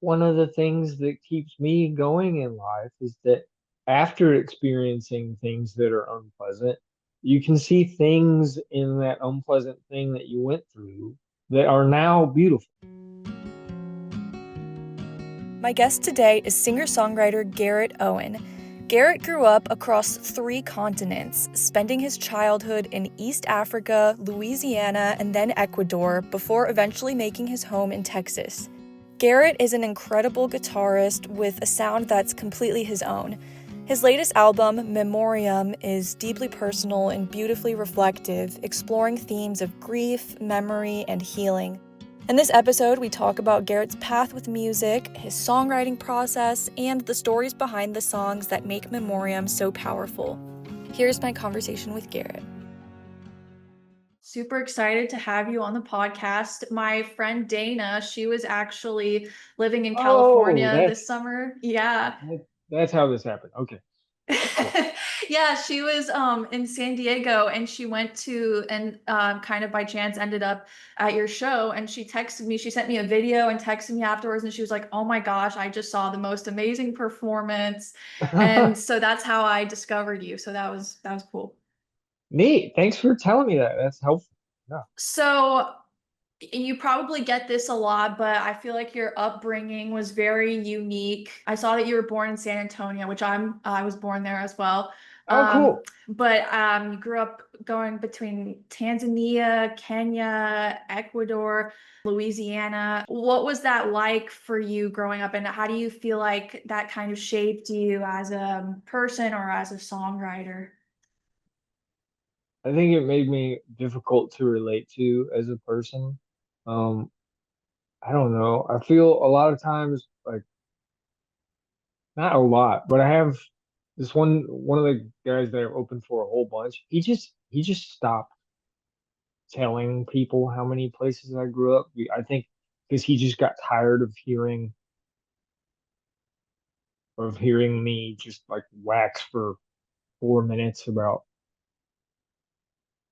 one of the things that keeps me going in life is that after experiencing things that are unpleasant, you can see things in that unpleasant thing that you went through that are now beautiful. My guest today is singer-songwriter Garrett Owen. Garrett grew up across 3 continents, spending his childhood in East Africa, Louisiana, and then Ecuador before eventually making his home in Texas. Garrett is an incredible guitarist with a sound that's completely his own. His latest album, Memoriam, is deeply personal and beautifully reflective, exploring themes of grief, memory, and healing. In this episode, we talk about Garrett's path with music, his songwriting process, and the stories behind the songs that make Memoriam so powerful. Here's my conversation with Garrett. Super excited to have you on the podcast. My friend Dana, she was actually living in Oh, California this summer. Yeah. that's how this happened. Okay, cool. Yeah, she was in San Diego and she went to and kind of by chance ended up at your show, and she texted me, she sent me a video and texted me afterwards, and she was like, "Oh my gosh, I just saw the most amazing performance." And so that's how I discovered you. So that was cool. Neat. Thanks for telling me that. That's helpful. Yeah. So you probably get this a lot, but I feel like your upbringing was very unique. I saw that you were born in San Antonio, which I was born there as well. Oh, cool. But you grew up going between Tanzania, Kenya, Ecuador, Louisiana. What was that like for you growing up, and how do you feel like that kind of shaped you as a person or as a songwriter? I think it made me difficult to relate to as a person. Um, I don't know. I feel a lot of times like not a lot, but I have this one of the guys that I've opened for a whole bunch. He just stopped telling people how many places I grew up. I think because he just got tired of hearing me just like wax for 4 minutes about.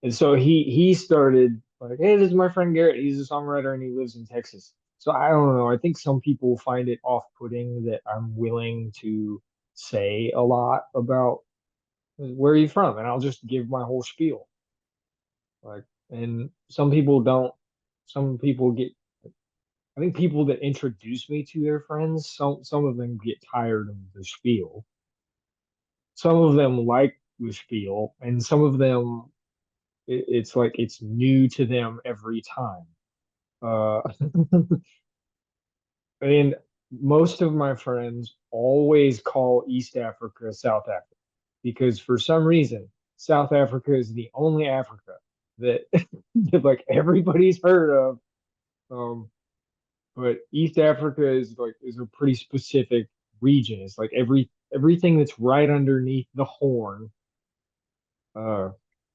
And so he started like, hey, this is my friend Garrett. He's a songwriter and he lives in Texas. So I don't know. I think some people find it off-putting that I'm willing to say a lot about where are you from, and I'll just give my whole spiel. Like, and some people don't. Some people get. I think people that introduce me to their friends, some of them get tired of the spiel. Some of them like the spiel, and some of them it's like it's new to them every time. Uh, and most of my friends always call East Africa South Africa because for some reason South Africa is the only Africa that, that like everybody's heard of. Um, but East Africa is a pretty specific region. It's like everything that's right underneath the horn, uh,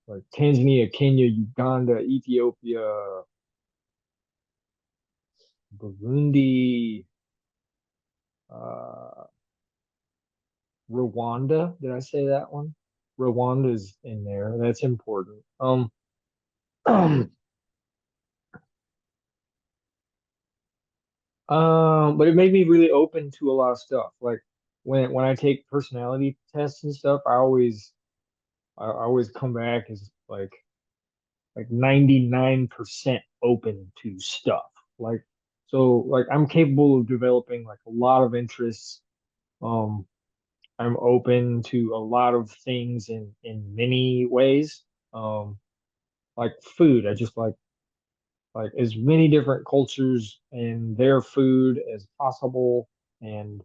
like Tanzania, Kenya, Uganda, Ethiopia, Burundi, uh, Rwanda. Did I say that one? Rwanda is in there. That's important. Um, but it made me really open to a lot of stuff. Like when I take personality tests and stuff, I always come back as like 99% open to stuff. Like like I'm capable of developing like a lot of interests. Um, I'm open to a lot of things in many ways. Um, like food, I just like as many different cultures and their food as possible, and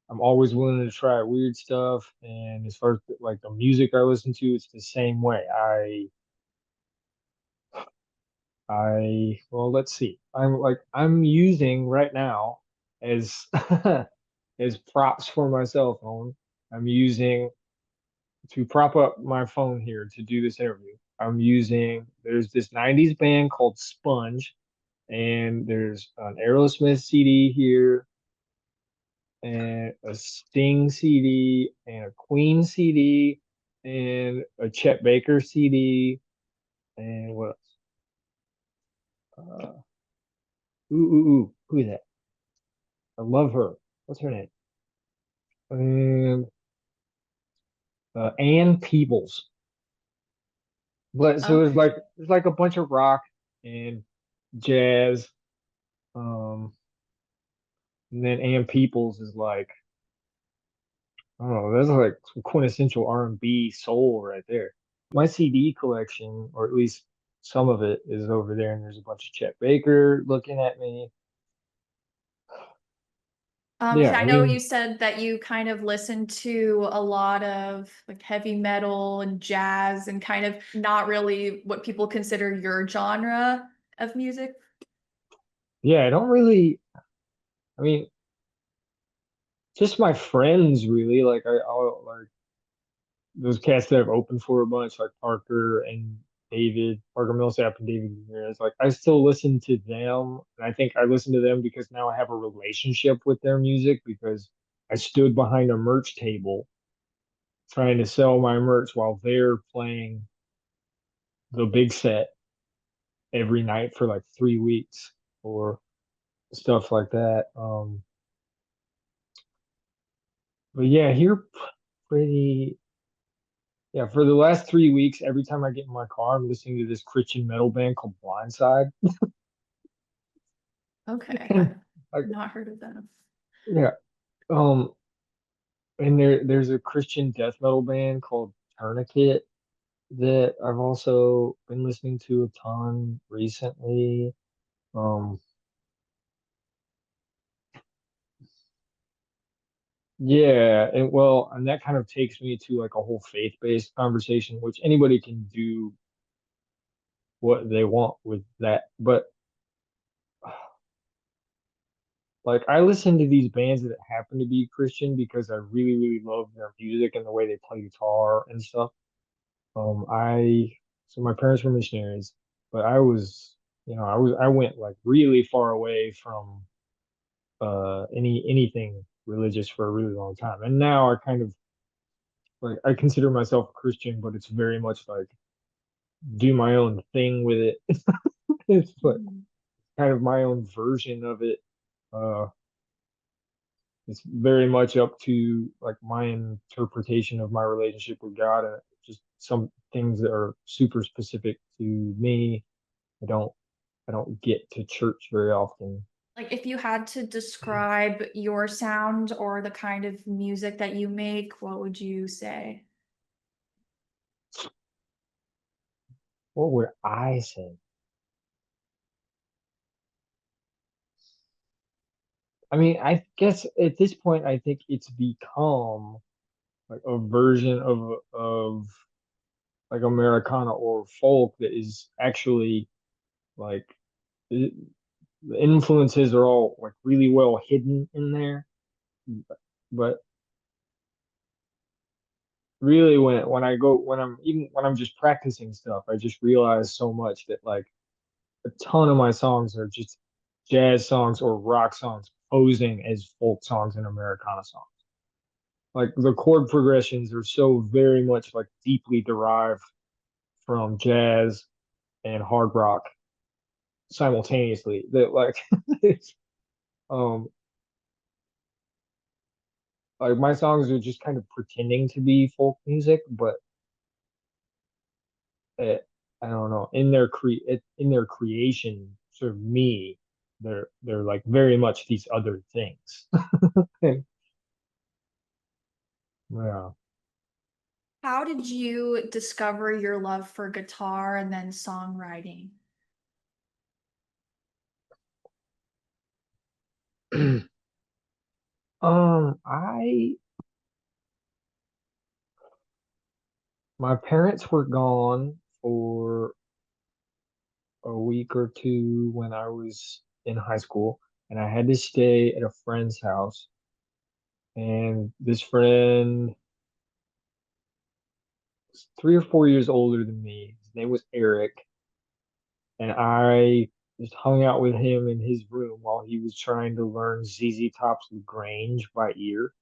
I'm always willing to try weird stuff. And as far as like the music I listen to, it's the same way. Well, let's see. I'm using right now as as props for my cell phone. I'm using to prop up my phone here to do this interview. There's this 90s band called Sponge, and there's an Aerosmith CD here, and a Sting CD, and a Queen CD, and a Chet Baker CD, and what else? Who's that? I love her. What's her name? And Ann Peebles. But so Okay. there's like a bunch of rock and jazz. Um, and then Ann Peebles is like, I don't know, that's like some quintessential R&B soul right there. My CD collection, or at least some of it, is over there, and there's a bunch of Chet Baker looking at me. Yeah, I I know you mean, said that you kind of listen to a lot of like heavy metal and jazz and kind of not really what people consider your genre of music. yeah, I don't really, I mean, just my friends really. I'll like those cats that I've opened for a bunch, like Parker and David, Parker Millsap and David Ramirez. Like I still listen to them, and I think I listen to them because now I have a relationship with their music because I stood behind a merch table trying to sell my merch while they're playing the big set every night for like 3 weeks or stuff like that. But yeah, here pretty yeah, for the last 3 weeks, every time I get in my car, I'm listening to this Christian metal band called Blindside. Okay, I've And like, not heard of them. yeah, um, and there's a Christian death metal band called Tourniquet that I've also been listening to a ton recently. Um, yeah, and well, and that kind of takes me to like a whole faith-based conversation, which anybody can do what they want with that. But like I listen to these bands that happen to be Christian because I really, really love their music and the way they play guitar and stuff. I so my parents were missionaries, but I went like really far away from anything religious for a really long time. And now I kind of like I consider myself a Christian, but it's very much like do my own thing with it. It's like Mhm. kind of my own version of it. Uh, it's very much up to like my interpretation of my relationship with God and just some things that are super specific to me. I don't I don't get to church very often. Like if you had to describe your sound or the kind of music that you make, what would you say? What would I say? I mean, I guess at this point, I think it's become like a version of like Americana or folk that is actually like it, the influences are all like really well hidden in there. But really, when I'm just practicing stuff, I just realize so much that like a ton of my songs are just jazz songs or rock songs posing as folk songs and Americana songs. Like the chord progressions are so very much like deeply derived from jazz and hard rock simultaneously that like it's um like my songs are just kind of pretending to be folk music, but it, I don't know in their creation for me they're like very much these other things. And, yeah. How did you discover your love for guitar and then songwriting? I my parents were gone for a week or two when I was in high school, and I had to stay at a friend's house. And this friend was 3 or 4 years older than me. His name was Eric, and I just hung out with him in his room while he was trying to learn ZZ Top's Lagrange by ear,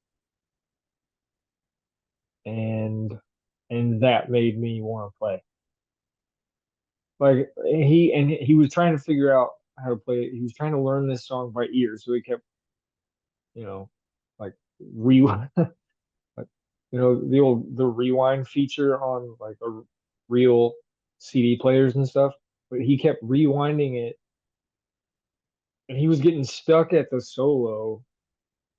and that made me want to play. Like he was trying to figure out how to play it. He was trying to learn this song by ear, so he kept you know, like rewind, like, the rewind feature on like a real CD players and stuff. But he kept rewinding it, and he was getting stuck at the solo,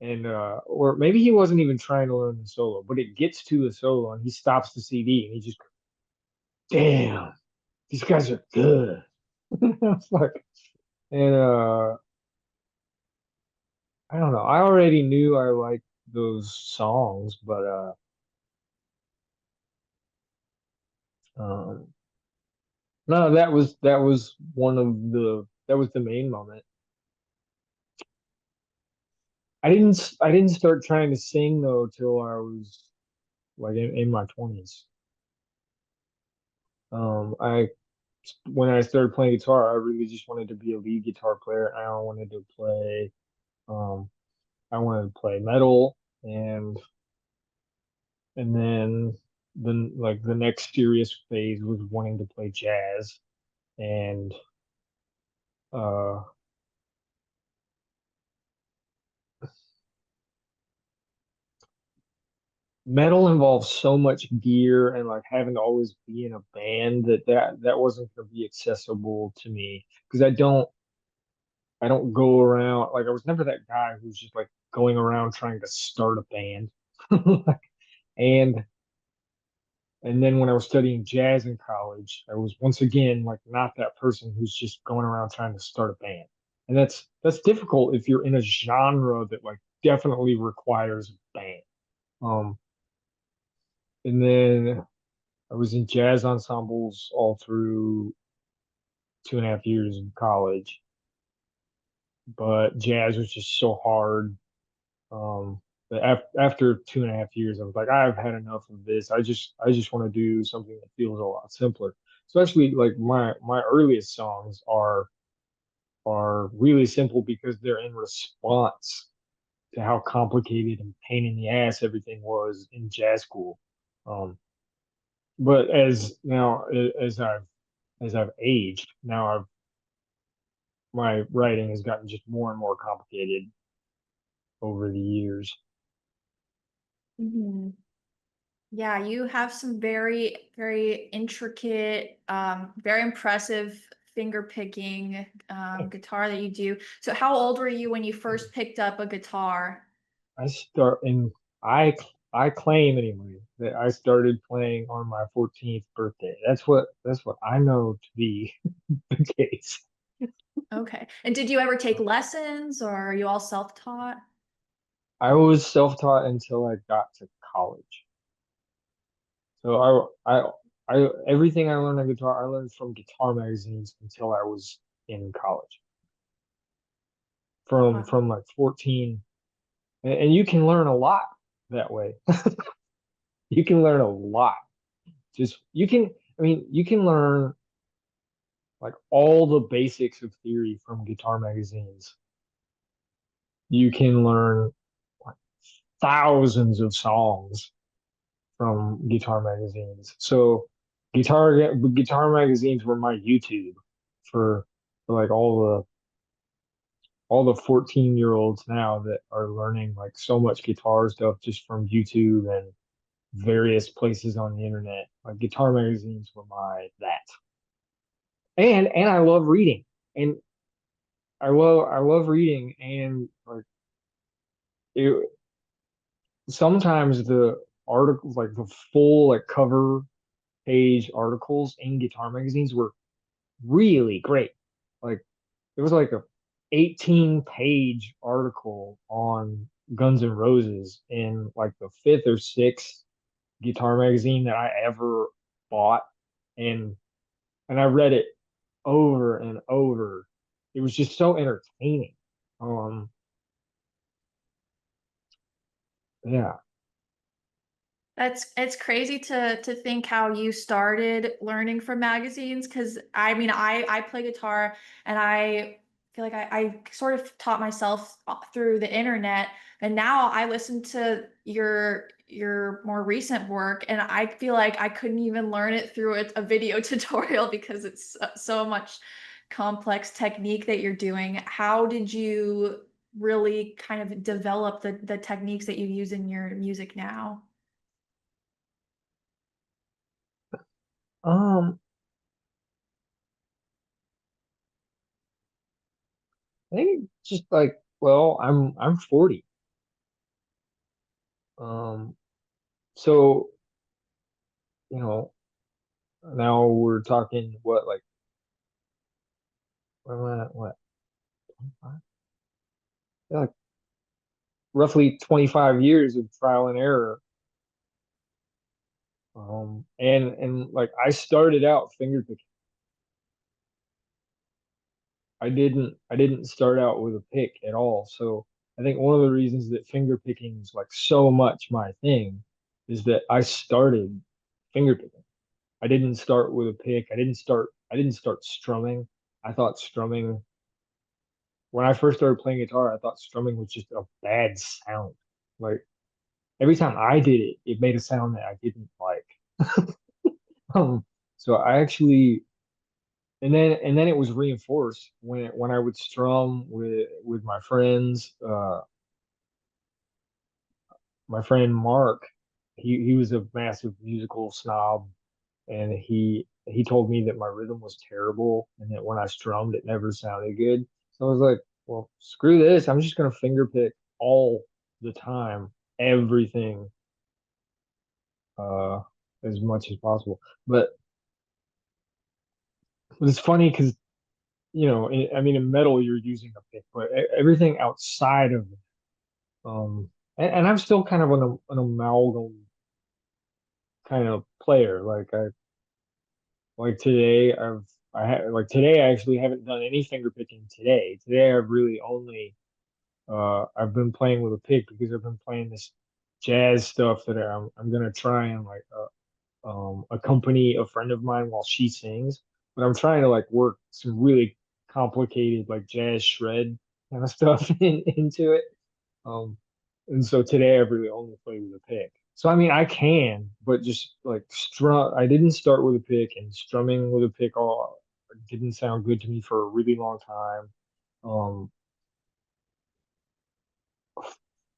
and or maybe he wasn't even trying to learn the solo, but it gets to the solo, and he stops the CD, and he just, damn, these guys are good. It's like, and I don't know. I already knew I liked those songs, but um, no, that was one of that was the main moment. I didn't start trying to sing though till I was like in my 20s. I when I started playing guitar, I really just wanted to be a lead guitar player. I wanted to play um I wanted to play metal, and then like the next serious phase was wanting to play jazz, and uh metal involves so much gear and like having to always be in a band that wasn't going to be accessible to me because I don't go around, like I was never that guy who's just like going around trying to start a band. and and then when I was studying jazz in college, I was once again like not that person who's just going around trying to start a band. And that's difficult if you're in a genre that like definitely requires a band. Um, and then I was in jazz ensembles all through 2.5 years in college, but jazz was just so hard. But after 2.5 years, I was like, I've had enough of this. I just want to do something that feels a lot simpler. Especially like my earliest songs are really simple because they're in response to how complicated and pain in the ass everything was in jazz school. Um, but as now as I've aged, now I've my writing has gotten just more and more complicated over the years. Mhm. Yeah, you have some very, very intricate, very impressive finger picking guitar that you do. So, how old were you when you first picked up a guitar? I start and I claim anyway that I started playing on my 14th birthday. That's what I know to be the case. Okay. And did you ever take lessons or are you all self-taught? I was self-taught until I got to college. So everything I learned on guitar, I learned from guitar magazines until I was in college. From like 14, and you can learn a lot that way. You can learn a lot. Just you can, I mean, you can learn like all the basics of theory from guitar magazines. You can learn like thousands of songs from guitar magazines. So guitar magazines were my YouTube for, like all the 14-year-olds now that are learning like so much guitar stuff just from YouTube and various places on the internet. Like guitar magazines were my that. And I love reading. And I love reading, and like it sometimes the articles, like the full like cover page articles in guitar magazines were really great. Like it was like a 18-page article on Guns N' Roses in like the fifth or sixth guitar magazine that I ever bought, and I read it over and over. It was just so entertaining. Um, yeah, That's it's crazy to think how you started learning from magazines because I mean I play guitar and I feel like I sort of taught myself through the internet and now I listen to your more recent work and I feel like I couldn't even learn it through a video tutorial because it's so much complex technique that you're doing. How did you really kind of develop the techniques that you use in your music now? Um, I think just like, well, I'm 40. Um, so, you know, now we're talking what, like, what, am I at, what, 25? Yeah, like roughly 25 years of trial and error. And like I started out finger picking. I didn't start out with a pick at all. So I think one of the reasons that finger picking is like so much my thing is that I started finger picking. I didn't start with a pick. I didn't start strumming. I thought strumming when I first started playing guitar, I thought strumming was just a bad sound. Like every time I did it, it made a sound that I didn't like. Um, so I actually and then it was reinforced when I would strum with my friends. My friend Mark, he was a massive musical snob, and he told me that my rhythm was terrible and that when I strummed, it never sounded good. So I was like, well, screw this. I'm just gonna finger pick all the time, everything, uh, as much as possible. But it's funny because I mean, in metal you're using a pick, but everything outside of and I'm still kind of an amalgam kind of player. Like today like today I actually haven't done any finger picking today. Today I've really only I've been playing with a pick because I've been playing this jazz stuff that I'm gonna try and like accompany a friend of mine while she sings. But I'm trying to like work some really complicated like jazz shred kind of stuff into it. Um, and so today I've really only played with a pick. So I mean I can, but just like strum. I didn't start with a pick, and strumming with a pick all didn't sound good to me for a really long time. Um,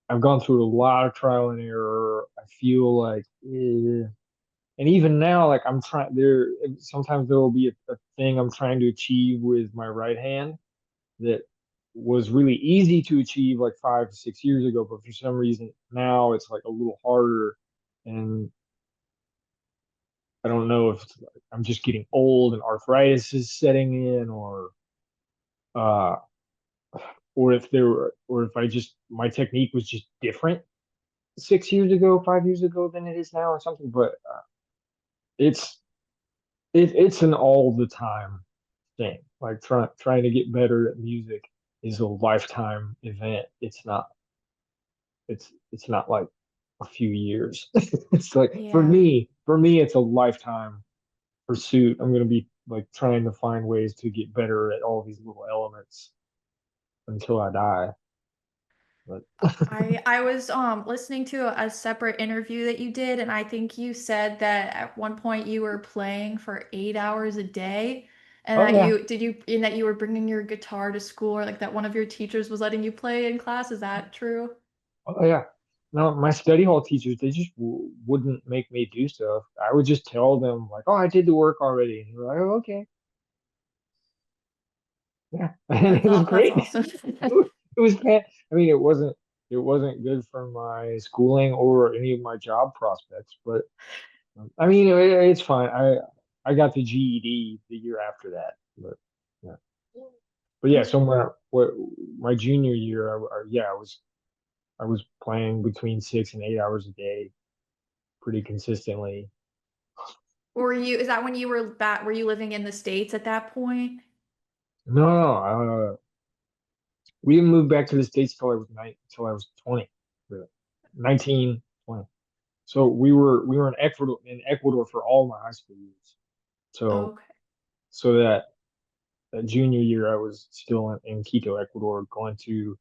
I've gone through a lot of trial and error. I feel like, and even now, like I'm trying there. Sometimes there will be a thing I'm trying to achieve with my right hand that was really easy to achieve like 5 to 6 years ago, but for some reason now it's like a little harder. And I don't know if it's like I'm just getting old and arthritis is setting in, uh, or if I just my technique was just different 6 years ago, 5 years ago than it is now, or something. But it's it's an all the time thing. Like trying to get better at music is a lifetime event. It's not like a few years. It's like Yeah. for me, it's a lifetime pursuit. I'm gonna be like trying to find ways to get better at all these little elements until I die. But I was listening to a separate interview that you did, and I think you said that at one point you were playing for 8 hours a day, and oh that yeah, you were bringing your guitar to school, or like that one of your teachers was letting you play in class. Is that true? oh yeah. No, my study hall teachers, they just wouldn't make me do stuff. I would just tell them like, "Oh, I did the work already," and they're like, "Oh, okay, yeah," and it was That's great. awesome. It was bad. I mean, it wasn't good for my schooling or any of my job prospects, but I mean, it's fine. I got the GED the year after that, but yeah. But yeah, so my junior year, yeah, I was playing between 6 and 8 hours a day pretty consistently. Is that when you were back, were you living in the States at that point? No, no, we didn't move back to the States till I was 20, really. 19, 20. So we were in Ecuador for all my high school years. So Okay. so that junior year I was still in Quito, Ecuador, going to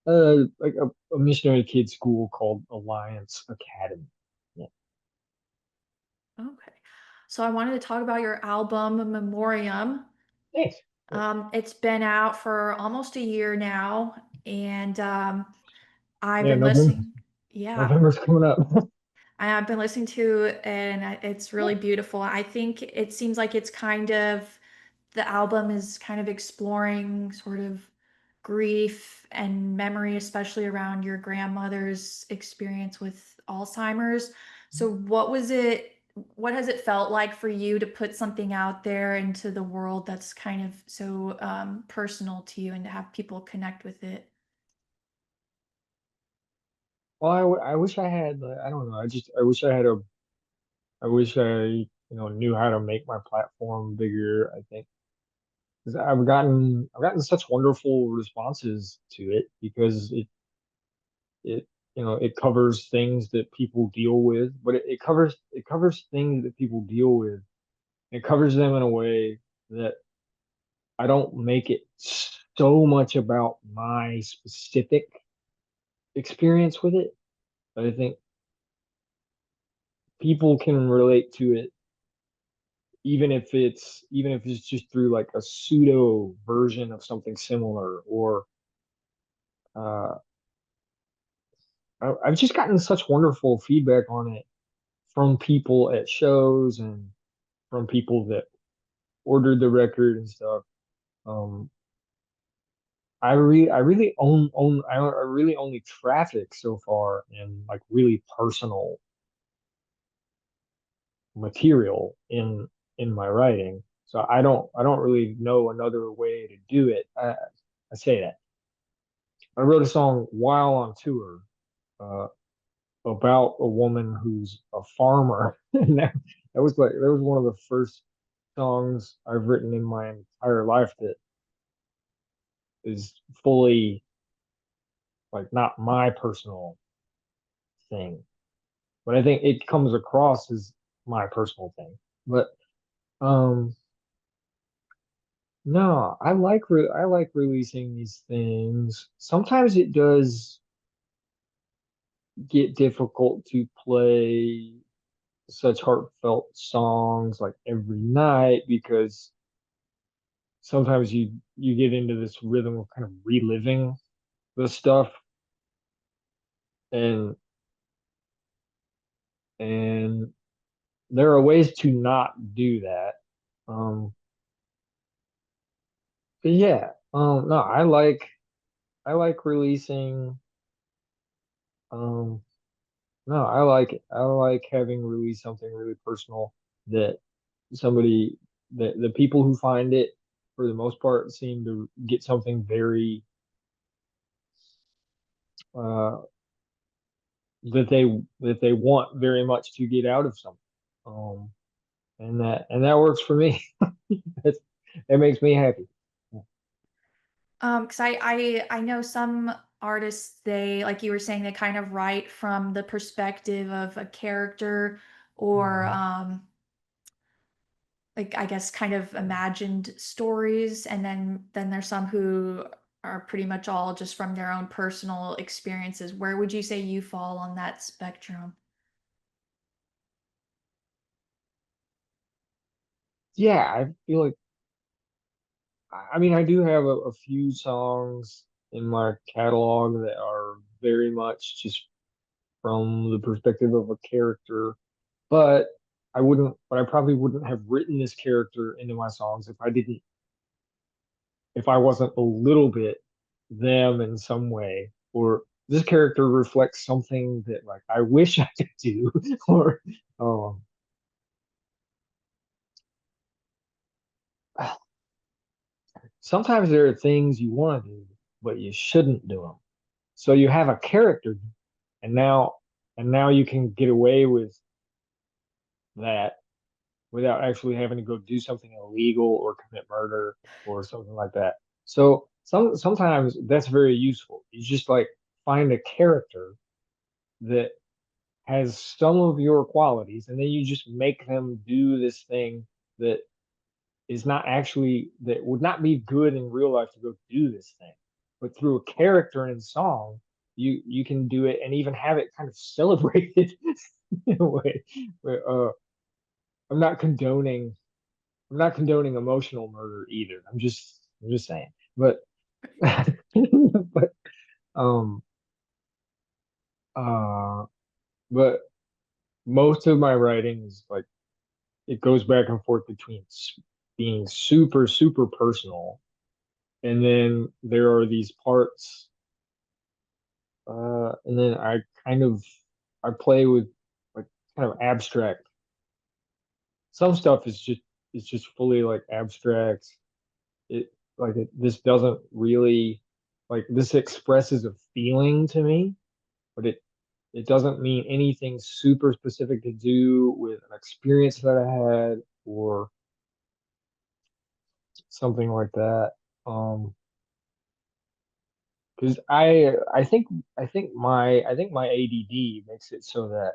like a missionary kid school called Alliance Academy. Yeah. Okay. So I wanted to talk about your album Memoriam. Thanks. It's been out for almost a year now. and I've Yeah, been November, listening. Yeah, November's coming up. I've been listening to it, and it's really beautiful. I think it seems like it's kind of the album is kind of exploring sort of grief and memory, especially around your grandmother's experience with Alzheimer's. So, what has it felt like for you to put something out there into the world that's kind of so personal to you and to have people connect with it? Well, I wish I had, I don't know. I wish I had I wish I, knew how to make my platform bigger, I think. 'Cause I've gotten such wonderful responses to it because it, it covers things that people deal with, but it covers things that people deal with. It covers them in a way that I don't make it so much about my specific experience with it, but I think people can relate to it even if it's just through like a pseudo version of something similar or uh I've just gotten such wonderful feedback on it from people at shows and from people that ordered the record and stuff. um I really I really only traffic so far in like really personal material in my writing. So I don't really know another way to do it. I say that I wrote a song while on tour uh, about a woman who's a farmer, and that was one of the first songs I've written in my entire life that is fully like not my personal thing, but I think it comes across as my personal thing. But um, no, I like releasing these things. Sometimes it does get difficult to play such heartfelt songs like every night because sometimes you get into this rhythm of kind of reliving the stuff and and there are ways to not do that. But yeah, no, I like releasing um no, I like it. I like having released something really personal that somebody that the people who find it for the most part seem to get something very uh that they want very much to get out of something. Um and that works for me. That's, that makes me happy. Because I know some artists, they, like you were saying, they kind of write from the perspective of a character or Mhm. like I guess kind of imagined stories, and then there's some who are pretty much all just from their own personal experiences. Where would you say you fall on that spectrum? Yeah, I feel like I mean I do have a few songs in my catalog that are very much just from the perspective of a character, but but I probably wouldn't have written this character into my songs if I wasn't a little bit them in some way, or this character reflects something that like I wish I could do, or um, sometimes there are things you want to do, but you shouldn't do them. So you have a character, and now you can get away with that without actually having to go do something illegal or commit murder or something like that. So sometimes that's very useful. You just like find a character that has some of your qualities, and then you just make them do this thing that is not actually that would not be good in real life to go do this thing. But through a character in song, you can do it and even have it kind of celebrated in a way. Where, I'm not condoning I'm not condoning emotional murder either. I'm just saying. But but Um, uh, but most of my writing is like it goes back and forth between being super, super personal, and then there are these parts, and then I play with like kind of abstract. Some stuff is just fully like abstract. This doesn't really like this expresses a feeling to me, but it doesn't mean anything super specific to do with an experience that I had or something like that. Because I think my ADD makes it so that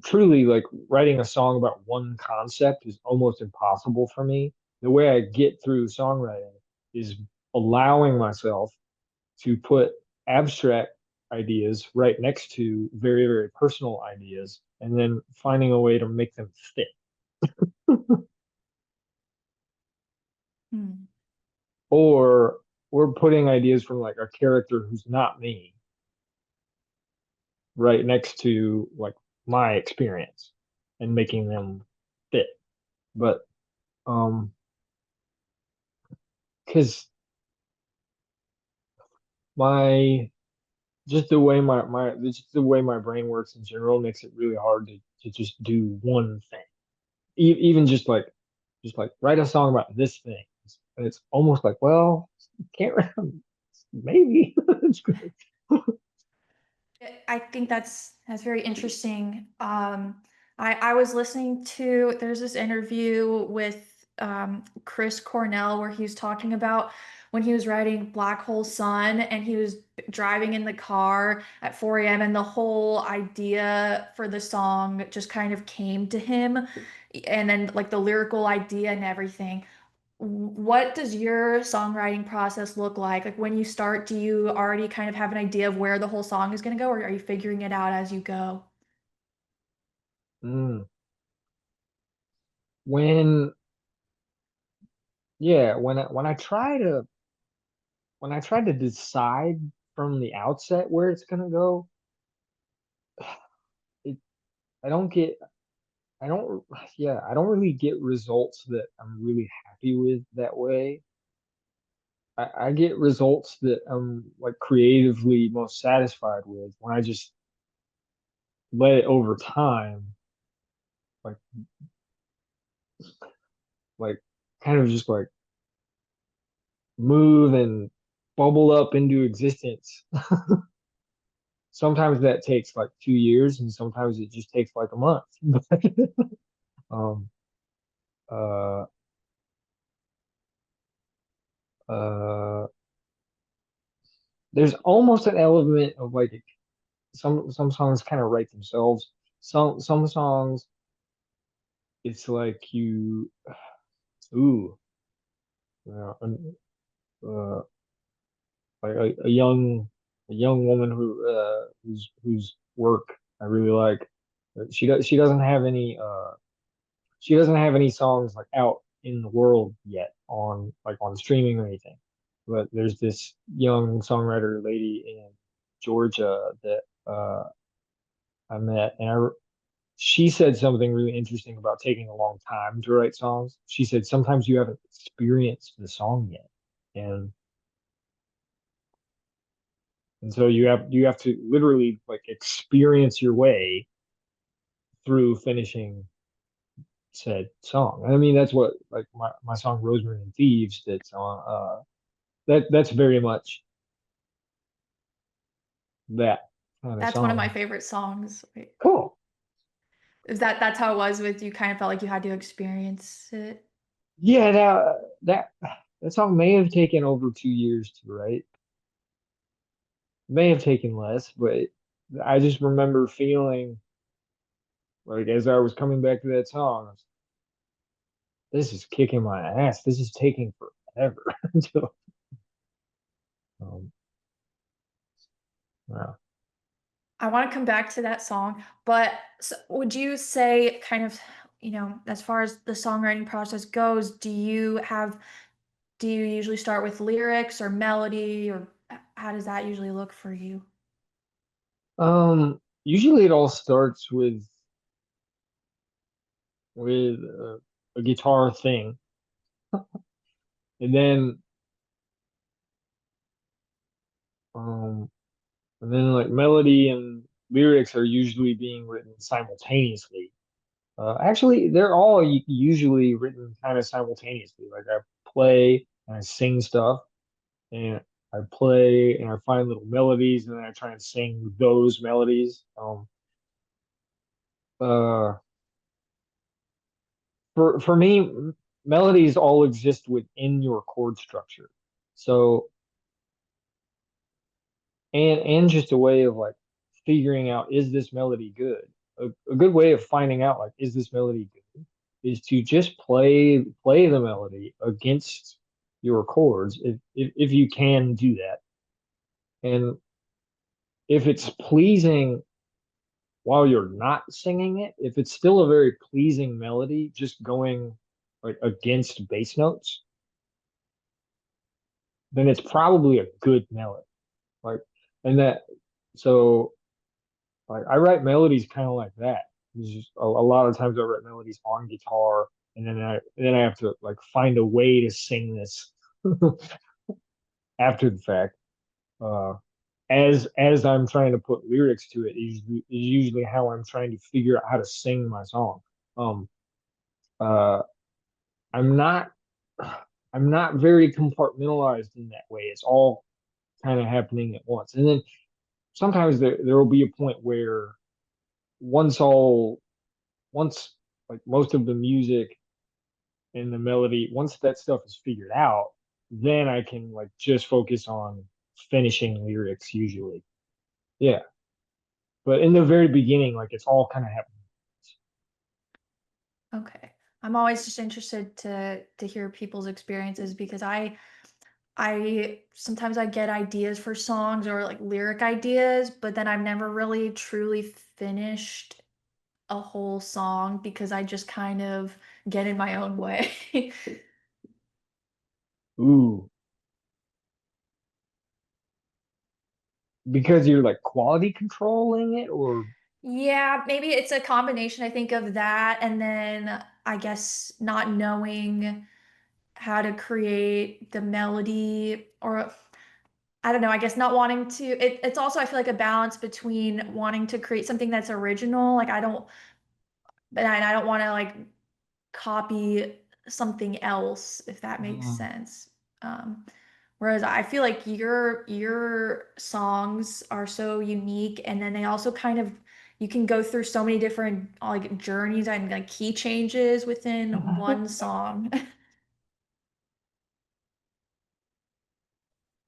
truly like writing a song about one concept is almost impossible for me. The way I get through songwriting is allowing myself to put abstract ideas right next to very, very personal ideas and then finding a way to make them fit. Hmm. Or we're putting ideas from like a character who's not me right next to like my experience and making them fit. But because my just the way just the way my brain works in general makes it really hard to just do one thing. Even just like write a song about this thing. And it's almost like, well, can't maybe it's good. I think that's very interesting. I was listening to there's this interview with Chris Cornell where he was talking about when he was writing Black Hole Sun and he was driving in the car at 4 a.m. and the whole idea for the song just kind of came to him and then like the lyrical idea and everything. What does your songwriting process look like? Like when you start, do you already kind of have an idea of where the whole song is going to go, or are you figuring it out as you go? Mm. When yeah, when I try to decide from the outset where it's gonna go, it I don't get I don't yeah, I don't really get results that I'm really happy with that way. I get results that I'm like creatively most satisfied with when I just let it over time, like like kind of just like move and bubble up into existence. Sometimes that takes like 2 years, and sometimes it just takes like a month. um, uh, uh, there's almost an element of like some songs kind of write themselves. Some songs, it's like you, ooh, you know, uh, like a young woman whose work I really like. She doesn't have any she doesn't have any songs like out in the world yet on like on streaming or anything. But there's this young songwriter lady in Georgia that I met, and she said something really interesting about taking a long time to write songs. She said sometimes you haven't experienced the song yet, and so you have to literally like experience your way through finishing said song. I mean, that's what like my song Rosemary and Thieves that's on that's very much that kind of That's one of my song. favorite songs. Wait, Cool. is that's how it was with you? Kind of felt like you had to experience it. Yeah, that song may have taken over 2 years to write. May have taken less, but I just remember feeling like as I was coming back to that song, this is kicking my ass. This is taking forever. So, um, wow. I want to come back to that song, but would you say kind of, as far as the songwriting process goes, do you usually start with lyrics or melody or how does that usually look for you? Usually it all starts with a guitar thing, and then um, and then like melody and lyrics are usually being written simultaneously. Actually, they're all usually written kind of simultaneously. Like I play and I sing stuff, and I play and I find little melodies, and then I try and sing those melodies. Uh, for me, melodies all exist within your chord structure. So and just a way of like figuring out, is this melody good? A good way of finding out like, is this melody good, is to just play the melody against your chords, if you can do that. And if it's pleasing while you're not singing it, if it's still a very pleasing melody, just going like against bass notes, then it's probably a good melody. Like, and that, so like I write melodies kind of like that. It's just a lot of times I write melodies on guitar, and then I have to like find a way to sing this after the fact. Uh, as I'm trying to put lyrics to it is usually how I'm trying to figure out how to sing my song. Um, uh, I'm not I'm not very compartmentalized in that way. It's all kind of happening at once, and then sometimes there will be a point where once all once like most of the music and the melody, once that stuff is figured out, then I can like just focus on finishing lyrics usually. Yeah. But in the very beginning, like it's all kind of happening. Okay. I'm always just interested to hear people's experiences because I sometimes I get ideas for songs or like lyric ideas, but then I've never really truly finished a whole song because I just kind of get in my own way. Ooh, because you're like quality controlling it, or Yeah, maybe it's a combination, I think, of that and then I guess not knowing how to create the melody or I don't know, I guess not wanting to it's also I feel like a balance between wanting to create something that's original, like I don't but I don't want to like copy something else if that makes mm, sense. Um, Whereas I feel like your songs are so unique, and then they also kind of you can go through so many different like journeys and like key changes within one song.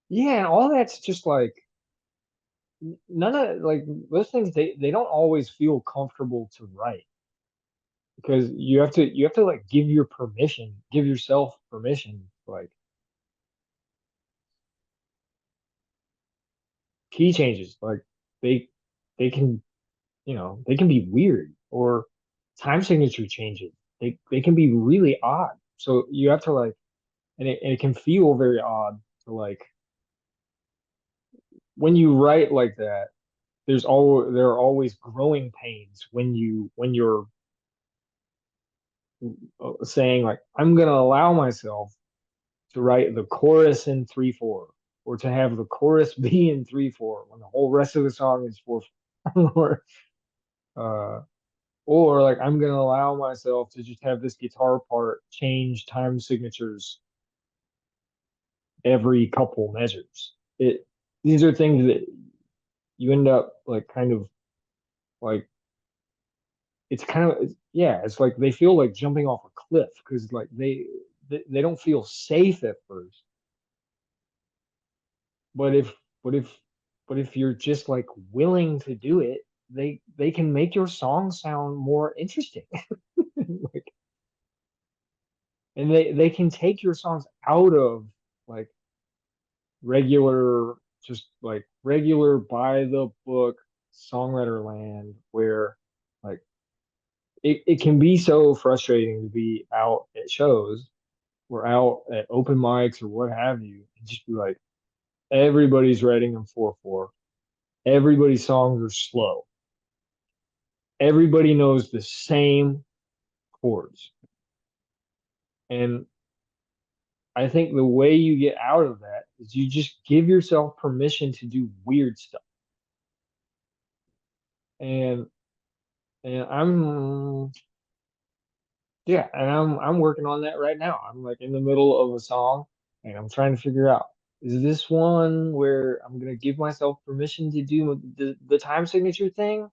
yeah, and all that's just like none of like those things, they don't always feel comfortable to write, because you have to like give yourself permission to like key changes. Like they they can, they can be weird, or time signature changes. They can be really odd. So you have to like, and it can feel very odd to like, when you write like that, there are always growing pains when you're saying like, I'm gonna allow myself to write the chorus in 3/4, or to have the chorus be in 3/4 when the whole rest of the song is 4, or uh or like, I'm gonna allow myself to just have this guitar part change time signatures every couple measures. These are things that you end up like kind of like, it's kind of yeah, it's like they feel like jumping off a cliff, because like they don't feel safe at first. But if but if you're just like willing to do it, they can make your song sound more interesting. Like, and they can take your songs out of like regular, just like regular by the book songwriter land, where like it can be so frustrating to be out at shows or out at open mics or what have you, and just be like, Everybody's writing in 4/4. Everybody's songs are slow. Everybody knows the same chords. And I think the way you get out of that is you just give yourself permission to do weird stuff. And and I'm working on that right now. I'm like in the middle of a song and I'm trying to figure out, is this one where I'm gonna give myself permission to do the time signature thing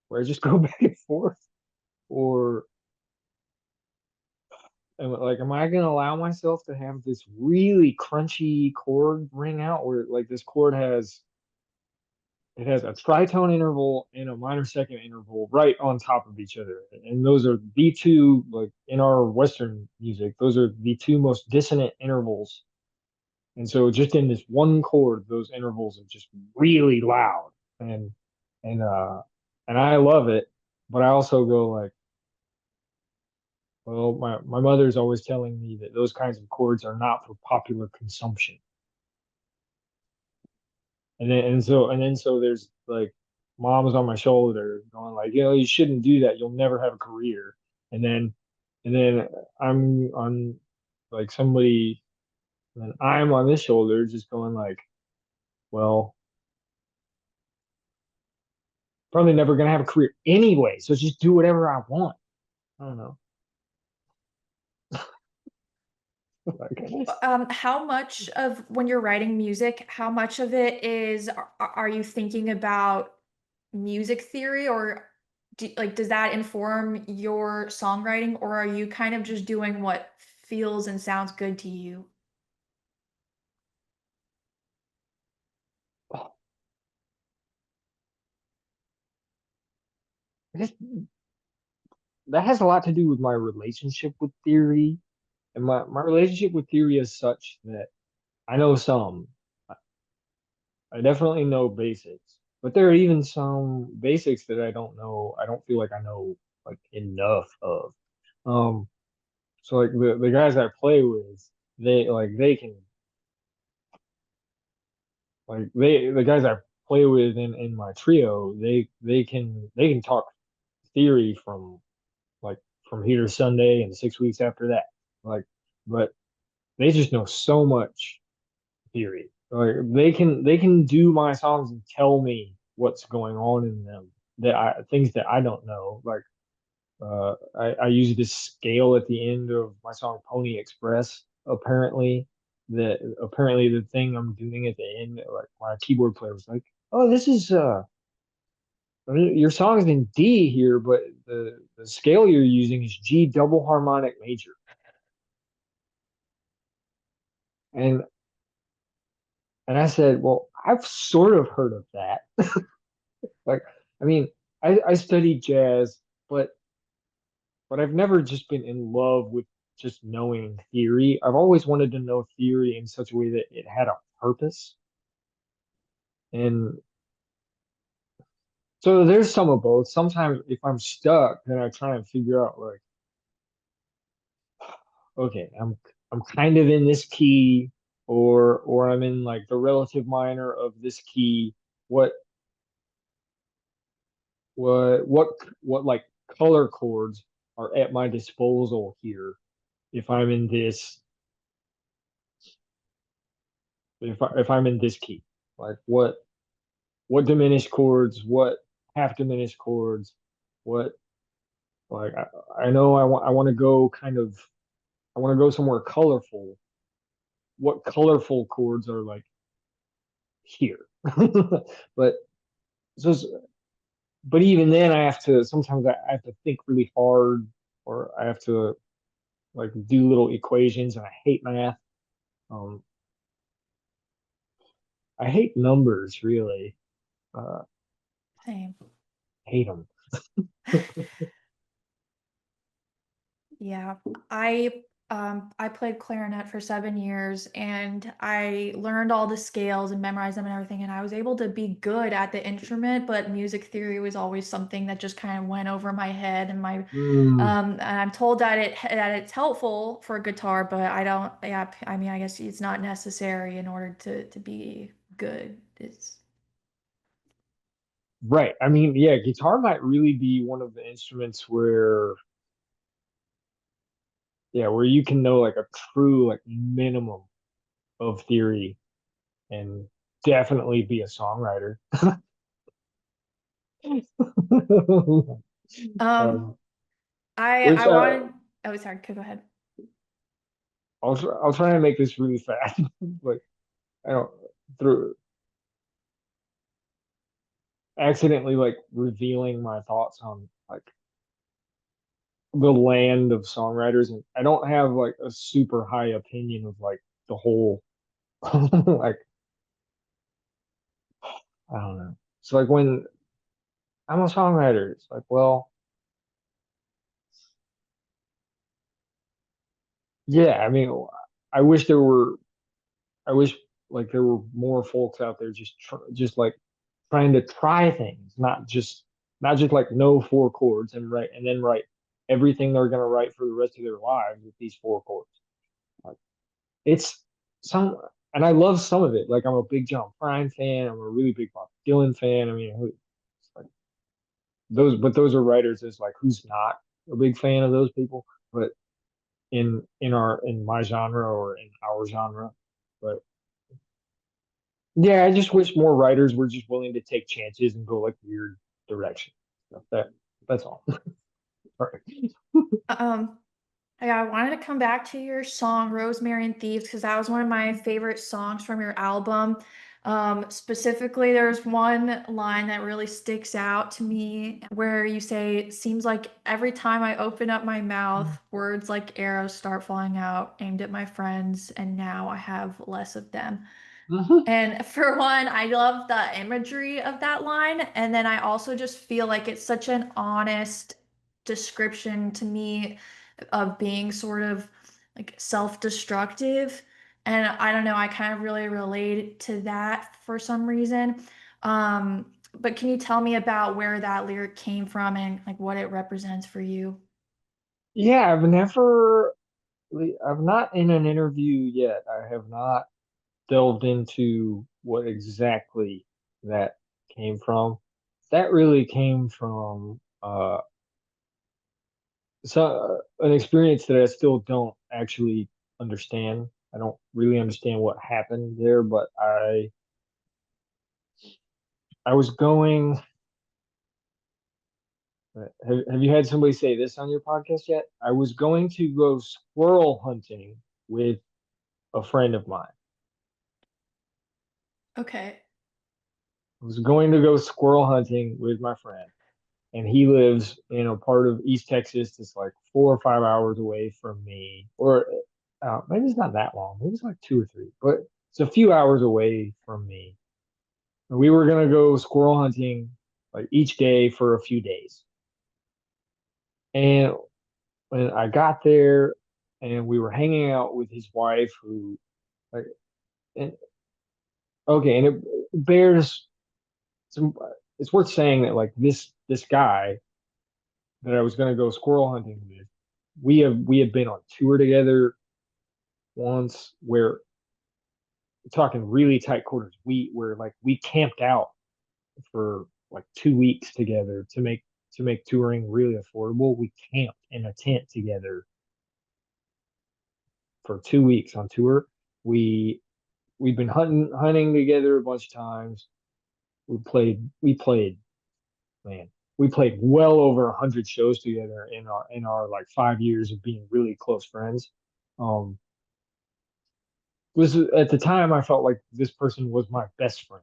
where I just go back and forth? Or am I gonna allow myself to have this really crunchy chord ring out where like this chord has it has a tritone interval and a minor second interval right on top of each other. And those are the two, like in our Western music, those are the two most dissonant intervals. And so just in this one chord, those intervals are just really loud. And and uh and I love it, but I also go like, well, my mother's always telling me that those kinds of chords are not for popular consumption. And then so there's like mom's on my shoulder going like, you shouldn't do that. You'll never have a career. And then I'm on like somebody, and then I'm on this shoulder just going like, well, probably never gonna have a career anyway. So just do whatever I want. I don't know. Like, How much of when you're writing music, how much of it is are you thinking about music theory or does that inform your songwriting or are you kind of just doing what feels and sounds good to you? I guess that has a lot to do with my relationship with theory. And my relationship with theory is such that I know some. I definitely know basics, but there are even some basics that I don't know. I don't feel like I know like enough of. Um, so like the guys I play with, they can the guys I play with in my trio, they can talk theory from like from here to Sunday and 6 weeks after that. Like, but they just know so much theory. Like they can do my songs and tell me what's going on in them that I things that I don't know. Like I use this scale at the end of my song Pony Express. Apparently the thing I'm doing at the end, like my keyboard player was like, "Oh, this is your song is in D here, but the scale you're using is G double harmonic major." And and I said, "Well, I've sort of heard of that." Like, I mean, I studied jazz, but I've never just been in love with just knowing theory. I've always wanted to know theory in such a way that it had a purpose. And so there's some of both. Sometimes if I'm stuck, then I try and figure out like, okay, I'm kind of in this key, or I'm in like the relative minor of this key. What what like color chords are at my disposal here if I'm in this if I'm in this key, like what diminished chords, what half diminished chords, what like I know I want to go kind of I want to go somewhere colorful. What colorful chords are like here? But so but even then I have to sometimes I have to think really hard, or I have to like do little equations, and I hate math. Um, I hate numbers really. Uh, Same. hate them. Yeah, I played clarinet for 7 years and I learned all the scales and memorized them and everything and I was able to be good at the instrument, but music theory was always something that just kind of went over my head and my Mm. and I'm told that it's helpful for guitar, but I don't, yeah, I mean I guess it's not necessary in order to be good. It's Right. I mean, yeah, guitar might really be one of the instruments where, yeah, where you can know like a true like minimum of theory and definitely be a songwriter. um Um, I which wanted oh sorry, go ahead. I'll try and make this really fast. Like I don't through accidentally like revealing my thoughts on like the land of songwriters, and I don't have like a super high opinion of like the whole like I don't know. It's like when I'm a songwriter, it's like, well, yeah, I mean, I wish there were, I wish like there were more folks out there just like trying to try things, not just like know four chords and then write everything they're gonna write for the rest of their lives with these four chords. Like it's some, and I love some of it. Like I'm a big John Prine fan. I'm a really big Bob Dylan fan. I mean, like but those are writers. Is like who's not a big fan of those people? But in my genre or in our genre. But yeah, I just wish more writers were just willing to take chances and go like weird directions. That's all. Right. Um Yeah, I wanted to come back to your song Rosemary and Thieves because that was one of my favorite songs from your album. Specifically, there's one line that really sticks out to me where you say, "It seems like every time I open up my mouth, words like arrows start flying out, aimed at my friends, and now I have less of them." Mhm. And for one, I love the imagery of that line. And then I also just feel like it's such an honest description to me of being sort of like self-destructive. And I don't know, I kind of really relate to that for some reason. But can you tell me about where that lyric came from and like what it represents for you? Yeah, I've not in an interview yet. I have not delved into what exactly that came from. That really came from an experience that I still don't actually understand. I don't really understand what happened there, but I was going. Have you had somebody say this on your podcast yet? I was going to go squirrel hunting with a friend of mine. Okay. I was going to go squirrel hunting with my friend, and he lives in a part of East Texas that's like 4 or 5 hours away from me, or maybe it's not that long. Maybe it's like 2 or 3, but it's a few hours away from me. And we were gonna go squirrel hunting like each day for a few days. And when I got there, and we were hanging out with his wife, who like, and okay, and it bears some. It's worth saying that like this guy that I was gonna go squirrel hunting with, we have been on tour together once where we're talking really tight quarters. We camped out for like 2 weeks together to make touring really affordable. We camped in a tent together for 2 weeks on tour. We we've been hunting together a bunch of times. We played man. We played well over 100 shows together in our like 5 years of being really close friends. Um, was at the time I felt like this person was my best friend.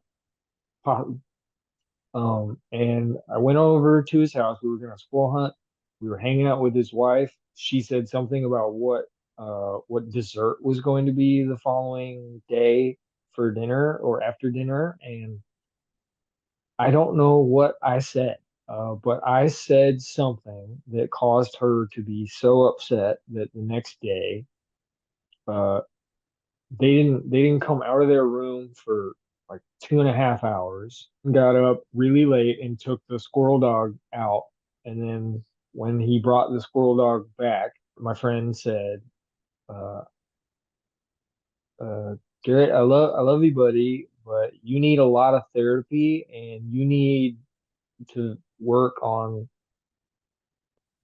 And I went over to his house. We were gonna squirrel hunt. We were hanging out with his wife. She said something about what dessert was going to be the following day for dinner or after dinner, and I don't know what I said. But I said something that caused her to be so upset that the next day, uh, they didn't come out of their room for like 2.5 hours. Got up really late and took the squirrel dog out. And then when he brought the squirrel dog back, my friend said, uh, uh, Garrett, I love you, buddy, but you need a lot of therapy and you need to work on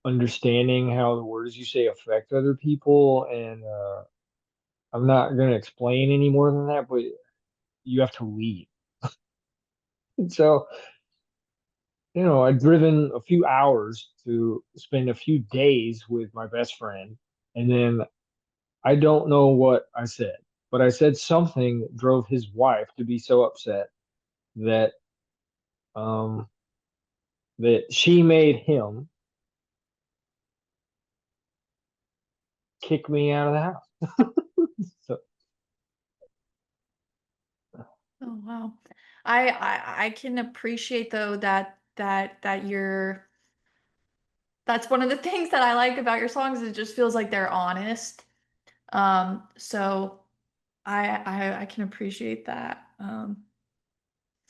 understanding how the words you say affect other people. And I'm not going to explain any more than that, but you have to leave. And so, I'd driven a few hours to spend a few days with my best friend. And then I don't know what I said, but I said something drove his wife to be so upset that um that she made him kick me out of the house. So Oh wow. I can appreciate though that you're that's one of the things that I like about your songs. It just feels like they're honest. So I can appreciate that. So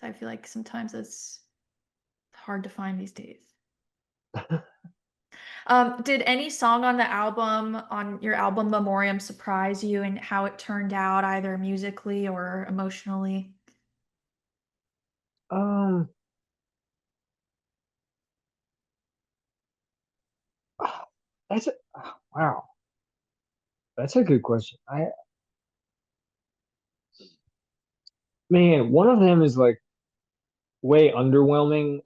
I feel like sometimes it's hard to find these days. Did any song on the album, on your album Memoriam, surprise you and how it turned out, either musically or emotionally? um that's a, wow, that's a good question. Man, one of them is like way underwhelming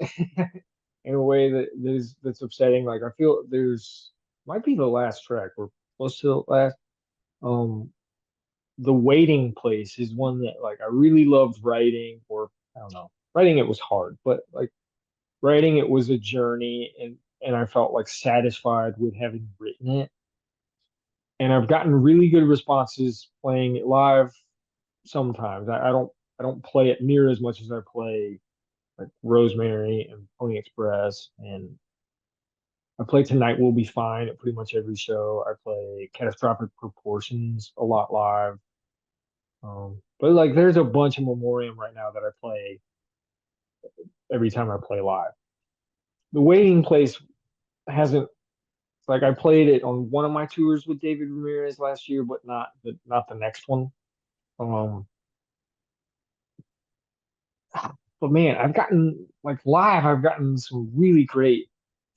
in a way that's upsetting. Like I feel there's might be the last track or close to the last. Um, the waiting place is one that like I really loved writing, or I don't know, writing it was hard, but like writing it was a journey, and I felt like satisfied with having written it. And I've gotten really good responses playing it live. Sometimes I don't play it near as much as I play like Rosemary and Pony Express, and I play Tonight Will Be Fine at pretty much every show. I play Catastrophic Proportions a lot live. But like there's a bunch of Memoriam right now that I play every time I play live. The Waiting Place hasn't like I played it on one of my tours with David Ramirez last year, but not the next one. Um, but man, I've gotten like live, I've gotten some really great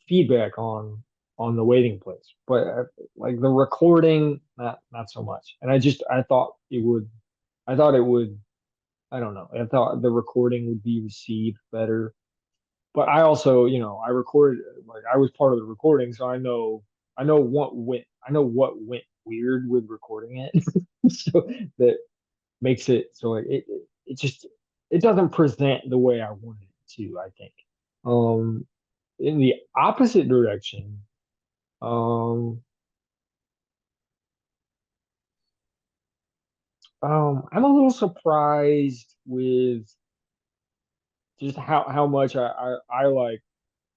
feedback on the Waiting Place, but like the recording, not so much. And I thought it would, I don't know, I thought the recording would be received better. But I also, I recorded like I was part of the recording, so I know what went weird with recording it. So that makes it so like it just it doesn't present the way I wanted it to, I think. Um in the opposite direction, um I'm a little surprised with just how much I like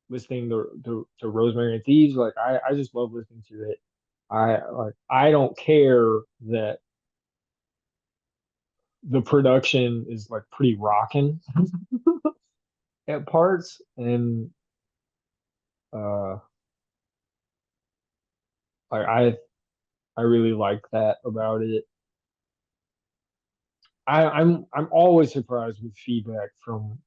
listening to Rosemary and Thieves. Like I just love listening to it. I don't care that the production is like pretty rocking at parts, and uh like I really like that about it. I'm always surprised with feedback from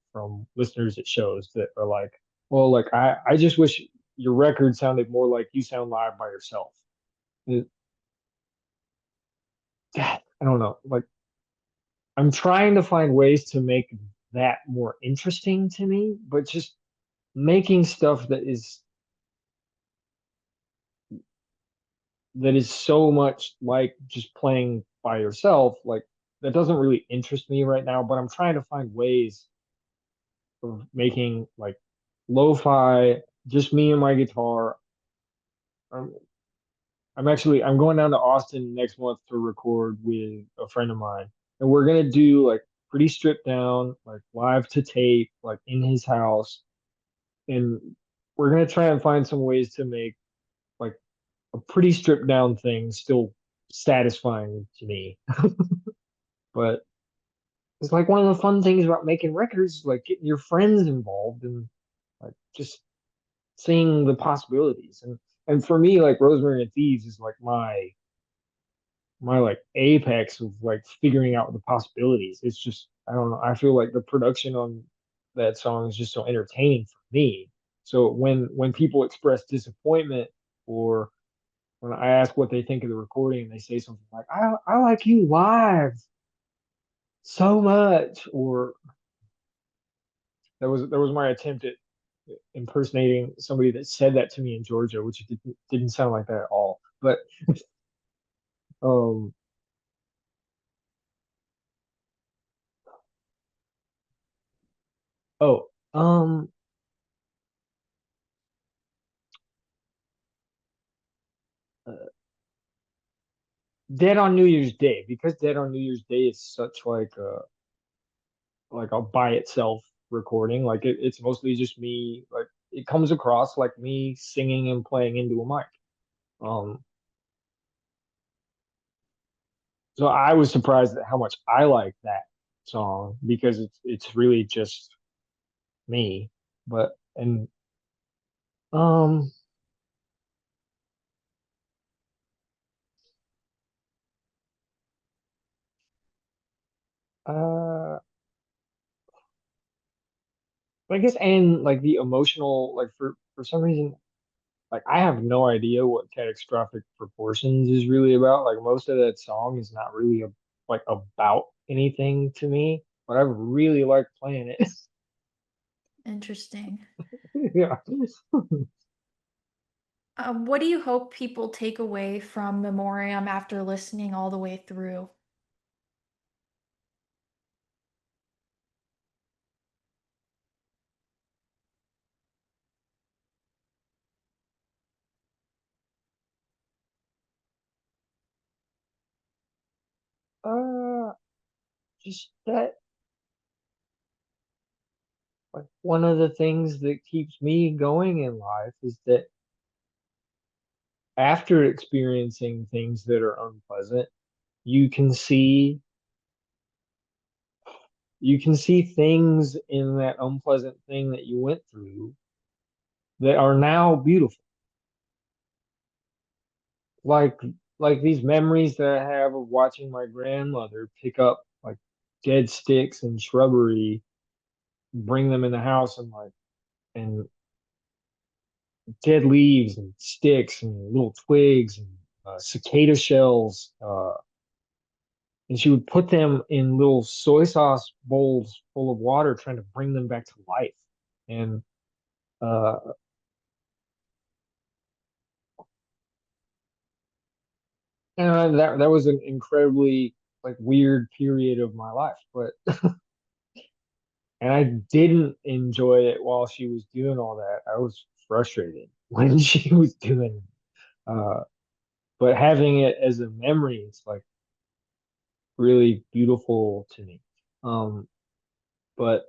listeners at shows that are like, well, like I just wish your record sounded more like you sound live by yourself. It, God, I don't know. Like I'm trying to find ways to make that more interesting to me, but just making stuff that is so much like just playing by yourself, like that doesn't really interest me right now, but I'm trying to find ways of making like lo-fi, just me and my guitar. I'm, I'm going down to Austin next month to record with a friend of mine, and we're gonna do like pretty stripped down, like live to tape, like in his house, and we're gonna try and find some ways to make like a pretty stripped down thing still satisfying to me. But it's like one of the fun things about making records, like getting your friends involved and like just seeing the possibilities. And for me, like Rosemary and Thieves is like my like apex of like figuring out the possibilities. It's just I don't know. I feel like the production on that song is just so entertaining for me. So when people express disappointment or when I ask what they think of the recording and they say something like I like you live so much, or that was my attempt at impersonating somebody that said that to me in Georgia, which didn't sound like that at all. But um oh uh, Dead on New Year's Day, because Dead on New Year's Day is such like a by itself recording. Like it's mostly just me. Like it comes across like me singing and playing into a mic. Um, so I was surprised at how much I like that song because it's really just me. But and um uh I guess and like the emotional like for some reason like I have no idea what catastrophic proportions is really about. Like most of that song is not really like about anything to me, but I really like playing it. Interesting. Yeah. What do you hope people take away from Memoriam after listening all the way through? Uh, just that like one of the things that keeps me going in life is that after experiencing things that are unpleasant, you can see you can see things in that unpleasant thing that you went through that are now beautiful. like like these memories that I have of watching my grandmother pick up like dead sticks and shrubbery, bring them in the house and dead leaves and sticks and little twigs and cicada shells, and she would put them in little soy sauce bowls full of water, trying to bring them back to life. And uh, that was an incredibly like weird period of my life, but and I didn't enjoy it while she was doing all that. I was frustrated when she was doing it. But having it as a memory, it's like really beautiful to me. Um, but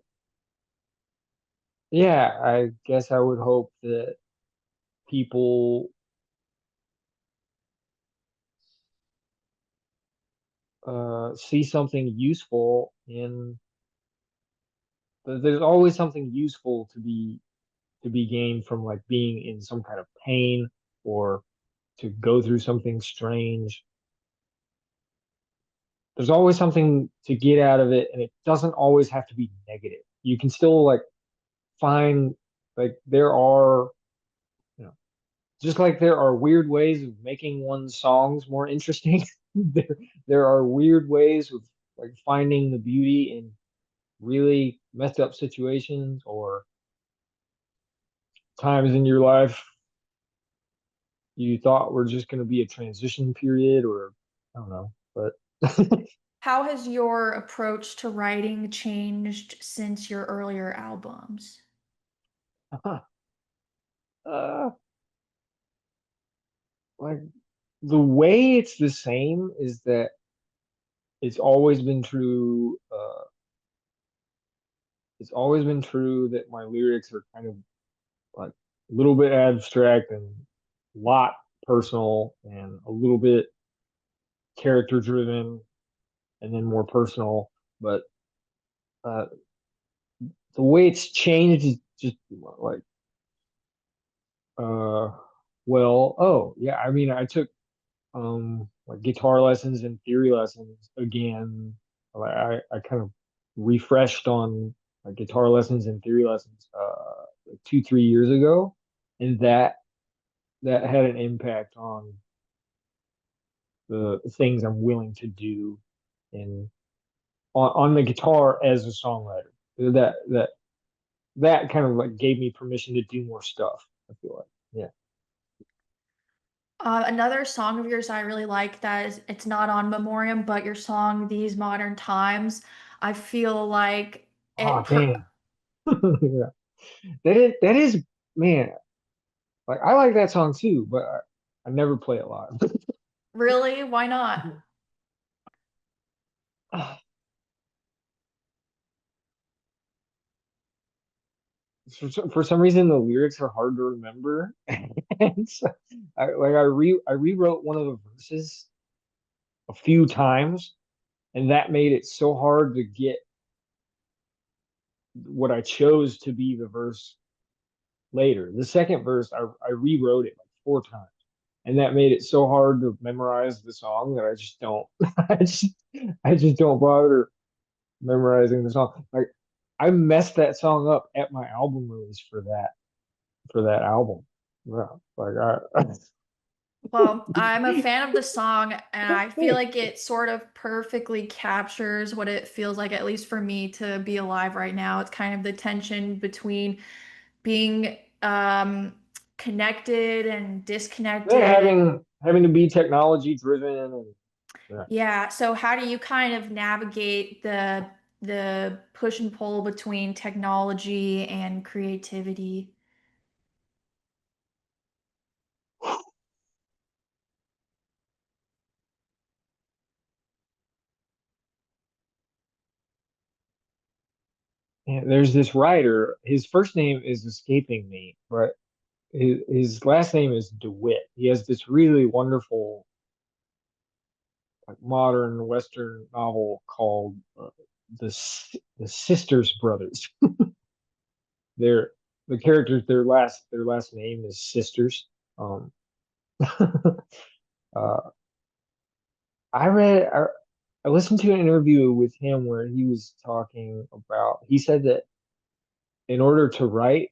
yeah, I guess I would hope that people see something useful in there's always something useful to be gained from like being in some kind of pain or to go through something strange. There's always something to get out of it, and it doesn't always have to be negative. You can still like find like there are, you know, just like there are weird ways of making one's songs more interesting, there are weird ways of like finding the beauty in really messed up situations or times in your life you thought were just going to be a transition period, or I don't know, but How has your approach to writing changed since your earlier albums? uh, like the way it's the same is that it's always been true. It's always been true that my lyrics are kind of like a little bit abstract and a lot personal and a little bit character driven and then more personal. But uh, the way it's changed is just like, uh, well, oh yeah, I mean, I took like guitar lessons and theory lessons again. Like I kind of refreshed on like guitar lessons and theory lessons like 2, 3 years ago, and that had an impact on the things I'm willing to do in on the guitar as a songwriter. That that kind of like gave me permission to do more stuff. I feel like, yeah. Another song of yours I really like that is it's not on Memoriam, but your song "These Modern Times." I feel like Oh, it. dang. Yeah. That is man. Like I like that song too, but I never play it live. Really? Why not? For some reason, the lyrics are hard to remember, and so I rewrote one of the verses a few times, and that made it so hard to get what I chose to be the verse later. The second verse, I rewrote it like 4 times, and that made it so hard to memorize the song that I just don't, I just, I just don't bother memorizing the song. Like I messed that song up at my album release for that album. Yeah, like I Well, I'm a fan of the song, and I feel like it sort of perfectly captures what it feels like, at least for me, to be alive right now. It's kind of the tension between being connected and yeah, disconnected. And having to be technology driven and yeah. yeah, so how do you kind of navigate the push and pull between technology and creativity? Yeah, there's this writer. His first name is escaping me, but his last name is DeWitt. He has this really wonderful like modern Western novel called the Sisters Brothers. They're the characters. Their last name is Sisters. Um, uh, I read I listened to an interview with him where he was talking about. He said that in order to write,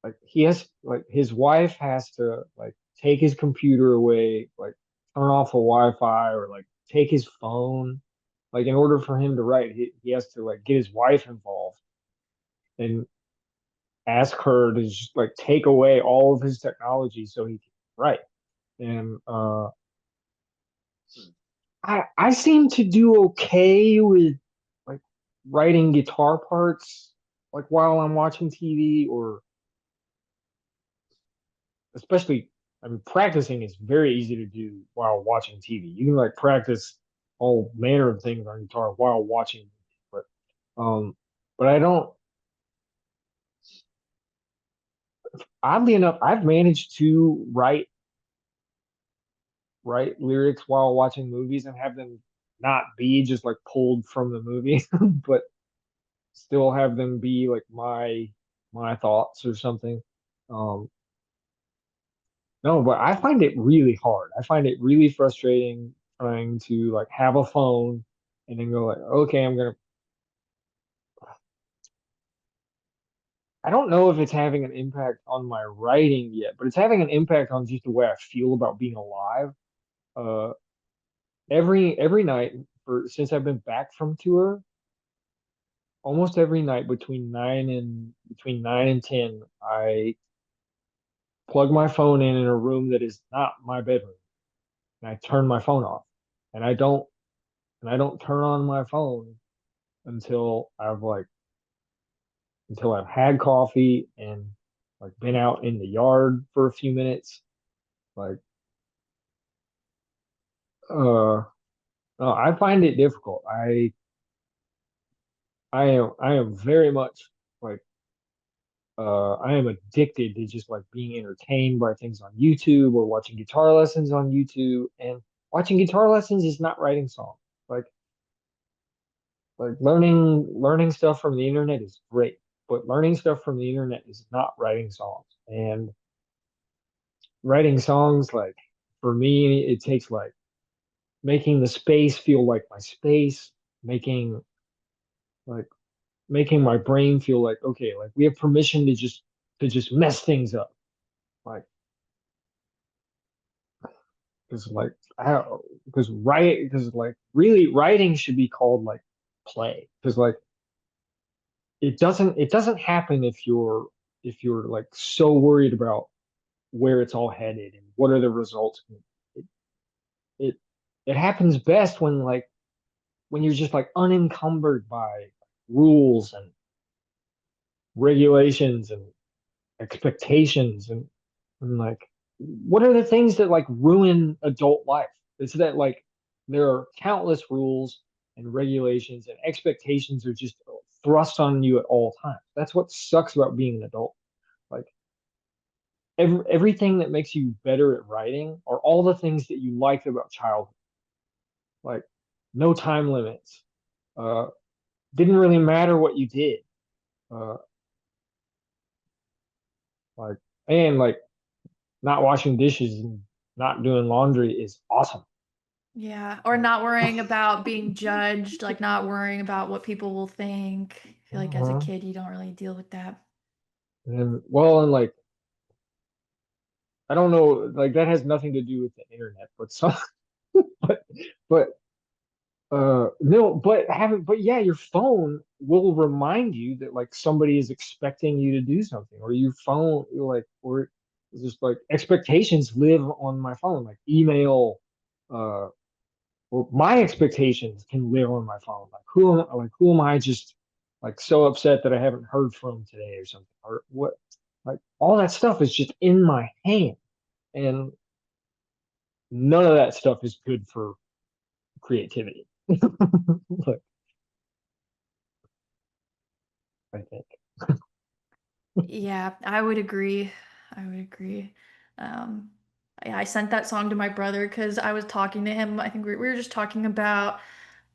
like he has like his wife has to like take his computer away, like turn off the Wi-Fi or like take his phone. Like in order for him to write, he has to like get his wife involved and ask her to just like take away all of his technology so he can write. And I seem to do okay with like writing guitar parts like while I'm watching TV or especially I mean practicing is very easy to do while watching TV. You can like practice all manner of things on guitar while watching, but um but I don't oddly enough I've managed to write lyrics while watching movies and have them not be just like pulled from the movie, but still have them be like my thoughts or something. Um, no, but I find it really hard. I find it really frustrating trying to like have a phone and then go like, okay, I'm gonna. I don't know if it's having an impact on my writing yet, but it's having an impact on just the way I feel about being alive. Uh, every night for since I've been back from tour, almost every night between 9 and 10, I plug my phone in a room that is not my bedroom, and I turn my phone off, and I don't turn on my phone until until I've had coffee and like been out in the yard for a few minutes. Like, uh, no, I find it difficult. I am very much like I am addicted to just like being entertained by things on YouTube or watching guitar lessons on YouTube. And watching guitar lessons is not writing songs. Like like learning stuff from the internet is great, but learning stuff from the internet is not writing songs. And writing songs like for me, it takes like making the space feel like my space, making like making my brain feel like okay, like we have permission to just mess things up. Like because like I because write because like really writing should be called like play because like it doesn't happen if you're like so worried about where it's all headed and what are the results. It it, it happens best when you're just like unencumbered by rules and regulations and expectations and like what are the things that like ruin adult life? It's that like there are countless rules and regulations and expectations are just thrust on you at all times. That's what sucks about being an adult. Like everything that makes you better at writing are all the things that you liked about childhood. Like no time limits. Uh, didn't really matter what you did. Uh, like and like not washing dishes and not doing laundry is awesome. Yeah, or not worrying about being judged, like not worrying about what people will think. I feel like as a Uh-huh. kid, you don't really deal with that. And well, and like I don't know, like that has nothing to do with the internet, but some, but but no, but yeah, your phone will remind you that like somebody is expecting you to do something, or your phone, you're like, or it's just like expectations live on my phone, like email, uh, or my expectations can live on my phone. Like who am I just like so upset that I haven't heard from today or something, or what? Like all that stuff is just in my hand, and none of that stuff is good for creativity. Like I think. Yeah, I would agree. I would agree. Um, yeah, I sent that song to my brother because I was talking to him. I think we were just talking about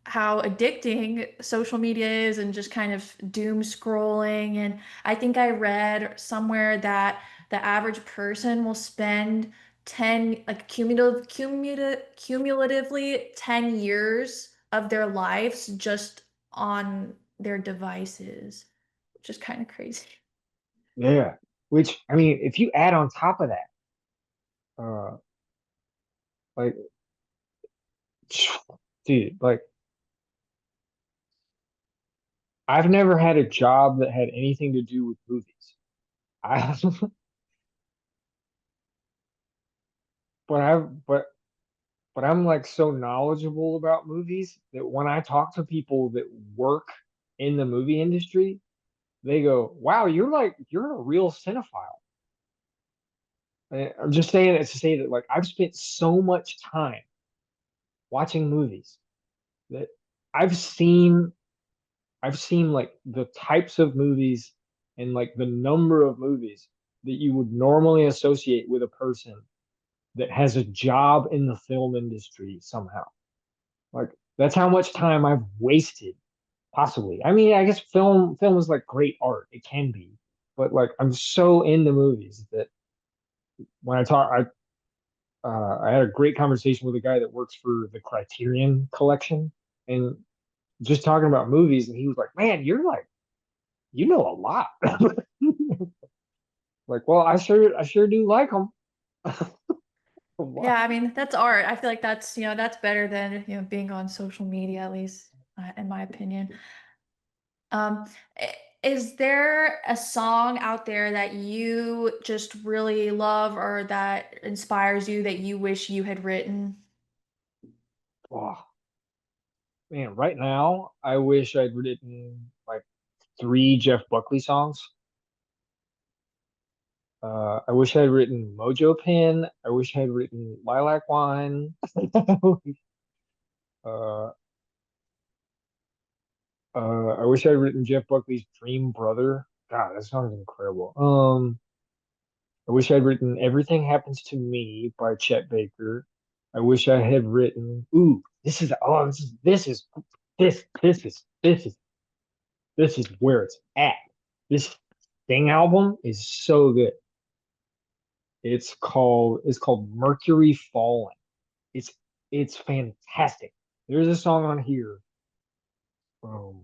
how addicting social media is and just kind of doom scrolling. And I think I read somewhere that the average person will spend 10, like cumulatively 10 years of their lives just on their devices, which is kind of crazy. Yeah. Which I mean, if you add on top of that, uh, like, dude, like I've never had a job that had anything to do with movies. I, but but I'm like so knowledgeable about movies that when I talk to people that work in the movie industry, they go, "Wow, you're a real cinephile." And I'm just saying it to say that like I've spent so much time watching movies that I've seen I've seen like the types of movies and like the number of movies that you would normally associate with a person that has a job in the film industry somehow. Like that's how much time I've wasted, possibly. I mean, I guess film is like great art. It can be, but like I'm so into movies that when I had a great conversation with a guy that works for the Criterion Collection, and just talking about movies, and he was like, "Man, you're like you know a lot." Like, well, I sure do like them. Yeah, I mean, that's art. I feel like that's, that's better than, being on social media, at least in my opinion. Um, is there a song out there that you just really love or that inspires you that you wish you had written? Oh, man, right now, I wish I'd written like three Jeff Buckley songs. I wish I'd written Mojo Pin. I wish I'd written Lilac Wine. uh, I wish I'd written Jeff Buckley's Dream Brother. God, that song's incredible. I wish I'd written Everything Happens to Me by Chet Baker. I wish I had written. Ooh, this is this is where it's at. This Sting album is so good. It's called Mercury Falling. It's it's fantastic. There's a song on here. Um,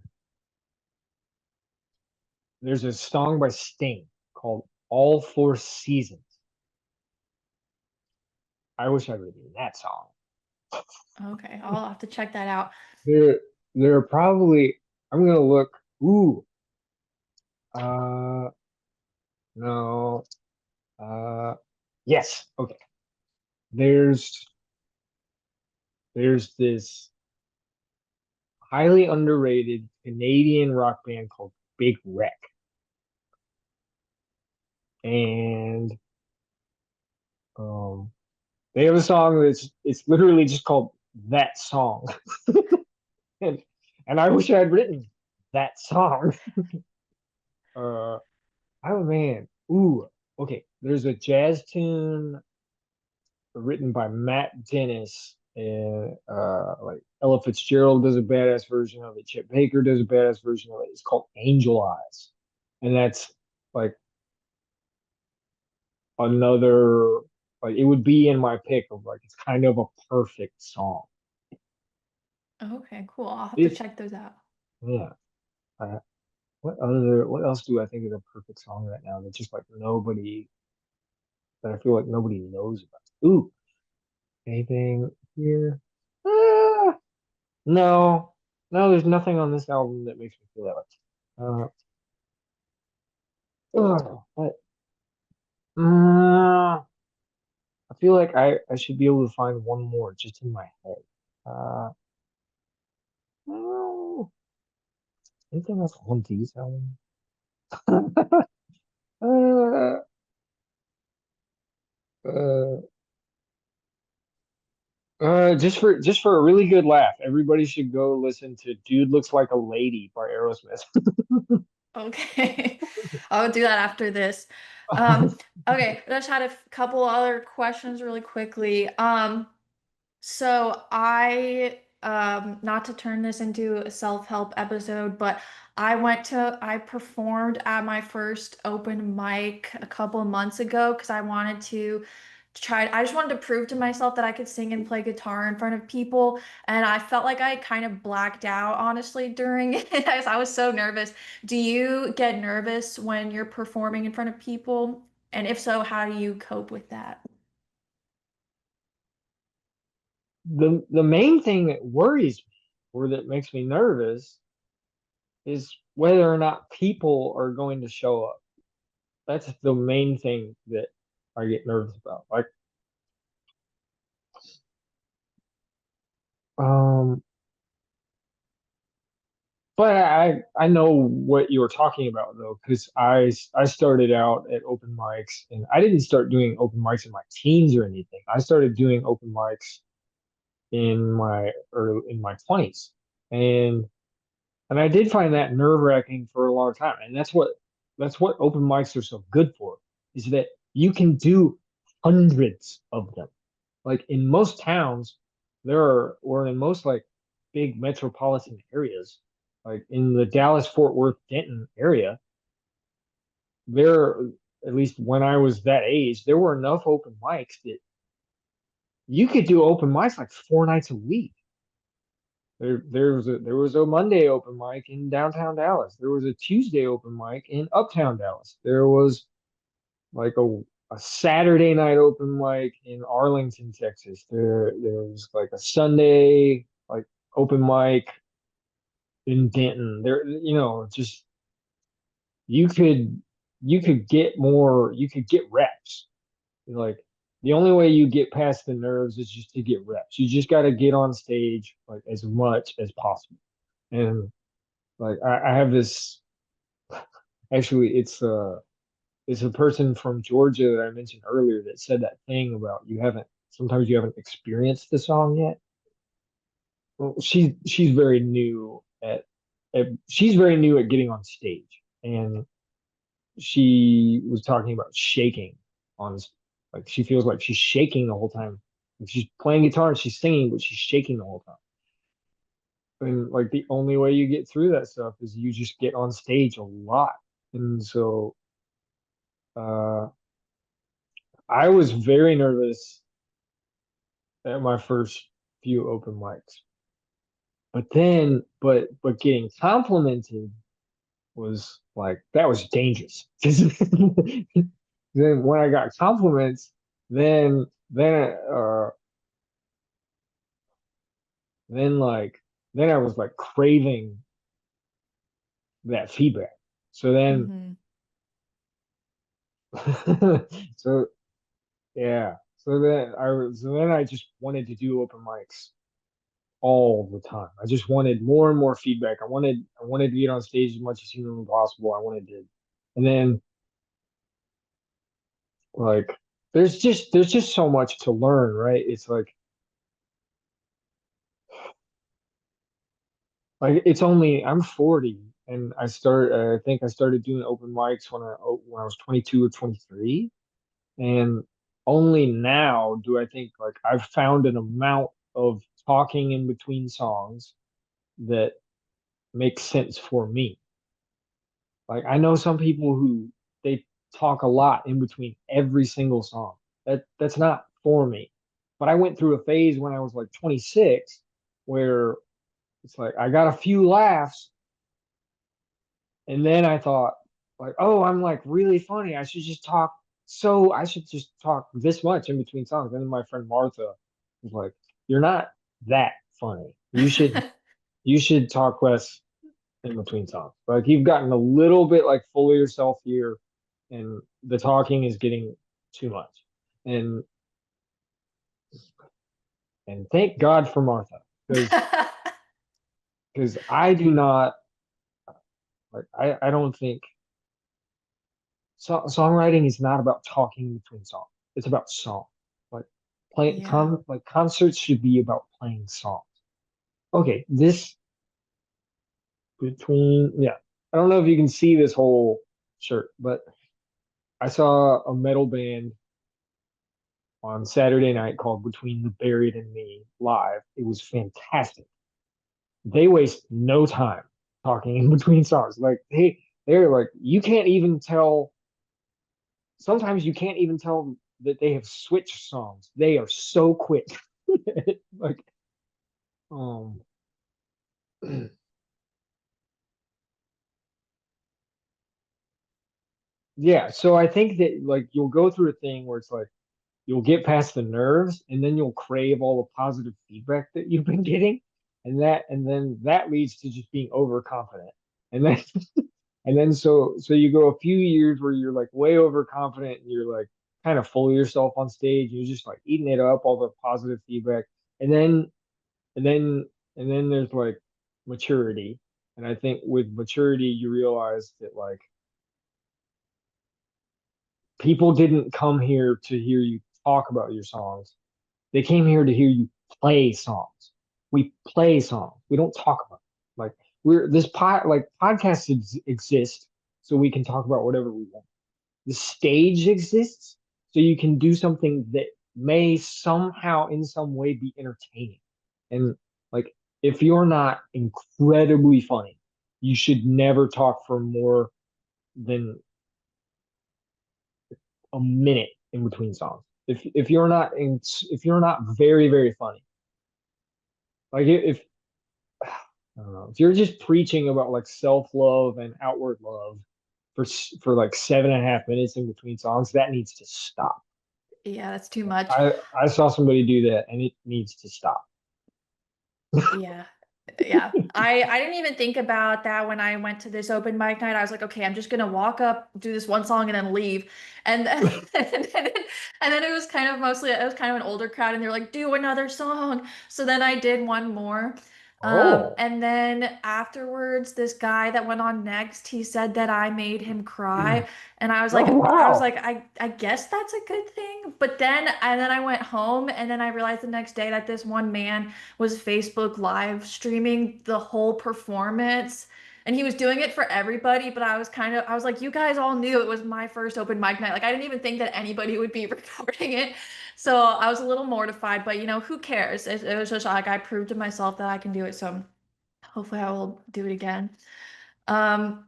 there's a song by Sting called All Four Seasons. I wish I'd written that song. Okay, I'll have to check that out. There there are probably I'm gonna look. Ooh, uh no. Yes, okay. There's there's this highly underrated Canadian rock band called Big Wreck. And um they have a song that's it's literally just called That Song. and and I wish I had written that song. Uh oh man. Ooh, okay. There's a jazz tune written by Matt Dennis, and like Ella Fitzgerald does a badass version of it. Chet Baker does a badass version of it. It's called Angel Eyes, and that's like another like it would be in my pick of like it's kind of a perfect song. Okay, cool. I'll have to It's check those out. yeah. Uh, what else do I think is a perfect song right now that just like nobody that I feel like nobody knows about? Ooh, anything here? Ah, no, no, there's nothing on this album that makes me feel that way. But I feel like I should be able to find one more just in my head. Uh, no, anything else on these album? uh, uh, just for a really good laugh, everybody should go listen to "Dude Looks Like a Lady" by Aerosmith. Okay, I'll do that after this. Um, okay, I just had a couple other questions really quickly. So not to turn this into a self-help episode, but I performed at my first open mic a couple of months ago because I just wanted to prove to myself that I could sing and play guitar in front of people. And I felt like I kind of blacked out, honestly, during it. I was so nervous. Do you get nervous when you're performing in front of people? And if so, how do you cope with that? The main thing that worries me or that makes me nervous is whether or not people are going to show up. That's the main thing that I get nervous about. Like, um, but I know what you were talking about though, because I started out at open mics and I didn't start doing open mics in my teens or anything. I started doing open mics in my 20s. And and I did find that nerve-wracking for a long time. And that's what open mics are so good for, is that you can do hundreds of them. Like in most towns, or in most like big metropolitan areas, like in the Dallas Fort Worth Denton area, there, at least when I was that age, there were enough open mics that you could do open mics like 4 nights a week. There was a Monday open mic in downtown Dallas. There was a Tuesday open mic in uptown Dallas. There was like a Saturday night open mic in Arlington, Texas. There was like a Sunday like open mic in Denton. Just you could you could get reps. Like the only way you get past the nerves is just to get reps. You just got to get on stage like as much as possible. And like I have this actually it's a person from Georgia that I mentioned earlier that said that thing about sometimes you haven't experienced the song yet. Well, she's very new she's very new at getting on stage, and she was talking about shaking on like she feels like she's shaking the whole time. Like she's playing guitar and she's singing, but she's shaking the whole time. And like the only way you get through that stuff is you just get on stage a lot. And so uh I was very nervous at my first few open mics. But getting complimented was like that was dangerous. Then when I got compliments, then then uh then like then I was like craving that feedback. So then Hmm. so yeah. So then I just wanted to do open mics all the time. I just wanted more and more feedback. I wanted to get on stage as much as humanly possible. I wanted to, and then like there's just so much to learn, right? It's like it's only I'm 40 and I think I started doing open mics when I was 22 or 23, and only now do I think like I've found an amount of talking in between songs that makes sense for me. Like I know some people who they talk a lot in between every single song. That's not for me. But I went through a phase when I was like 26 where it's like I got a few laughs and then I thought like, "Oh, I'm like really funny. I should just talk this much in between songs." And then my friend Martha was like, "You're not that funny. You should talk less in between songs. Like you've gotten a little bit like full of yourself here, and the talking is getting too much. And and thank God for Martha, because I do not like I don't think songwriting is not about talking between songs. It's about song. Like Yeah. like concerts should be about playing songs. Okay, this between yeah. I don't know if you can see this whole shirt, but I saw a metal band on Saturday night called Between the Buried and Me live. It was fantastic. They waste no time talking in between songs. Like they're like you can't even tell sometimes you can't even tell that they have switched songs. They are so quick. Like um yeah, so I think that like you'll go through a thing where it's like you'll get past the nerves and then you'll crave all the positive feedback that you've been getting, and then that leads to just being overconfident, and then and then you go a few years where you're like way overconfident and you're like kind of full of yourself on stage, you're just like eating it up, all the positive feedback, and then and then and then there's like maturity, and I think with maturity you realize that like people didn't come here to hear you talk about your songs. They came here to hear you play songs. We play songs. We don't talk about it. Like podcasts exist so we can talk about whatever we want. The stage exists so you can do something that may somehow in some way be entertaining. And like if you're not incredibly funny, you should never talk for more than a minute in between songs. If you're not very very funny, like if I don't know, if you're just preaching about like self love and outward love for like 7.5 minutes in between songs, that needs to stop. Yeah, that's too much. I saw somebody do that, and it needs to stop. Yeah. Yeah. I didn't even think about that when I went to this open mic night. I was like, okay, I'm just gonna walk up, do this one song, and then leave. And then, and then it was kind of mostly it was kind of an older crowd, and they're like, do another song. So then I did one more. Oh, And then afterwards, this guy that went on next, he said that I made him cry. And oh wow. I guess that's a good thing. And then I went home and then I realized the next day that this one man was Facebook live streaming the whole performance. And he was doing it for everybody, but I was like, you guys all knew it was my first open mic night. Like, I didn't even think that anybody would be recording it. So I was a little mortified, but who cares? It was just like I proved to myself that I can do it. So hopefully I will do it again. Um,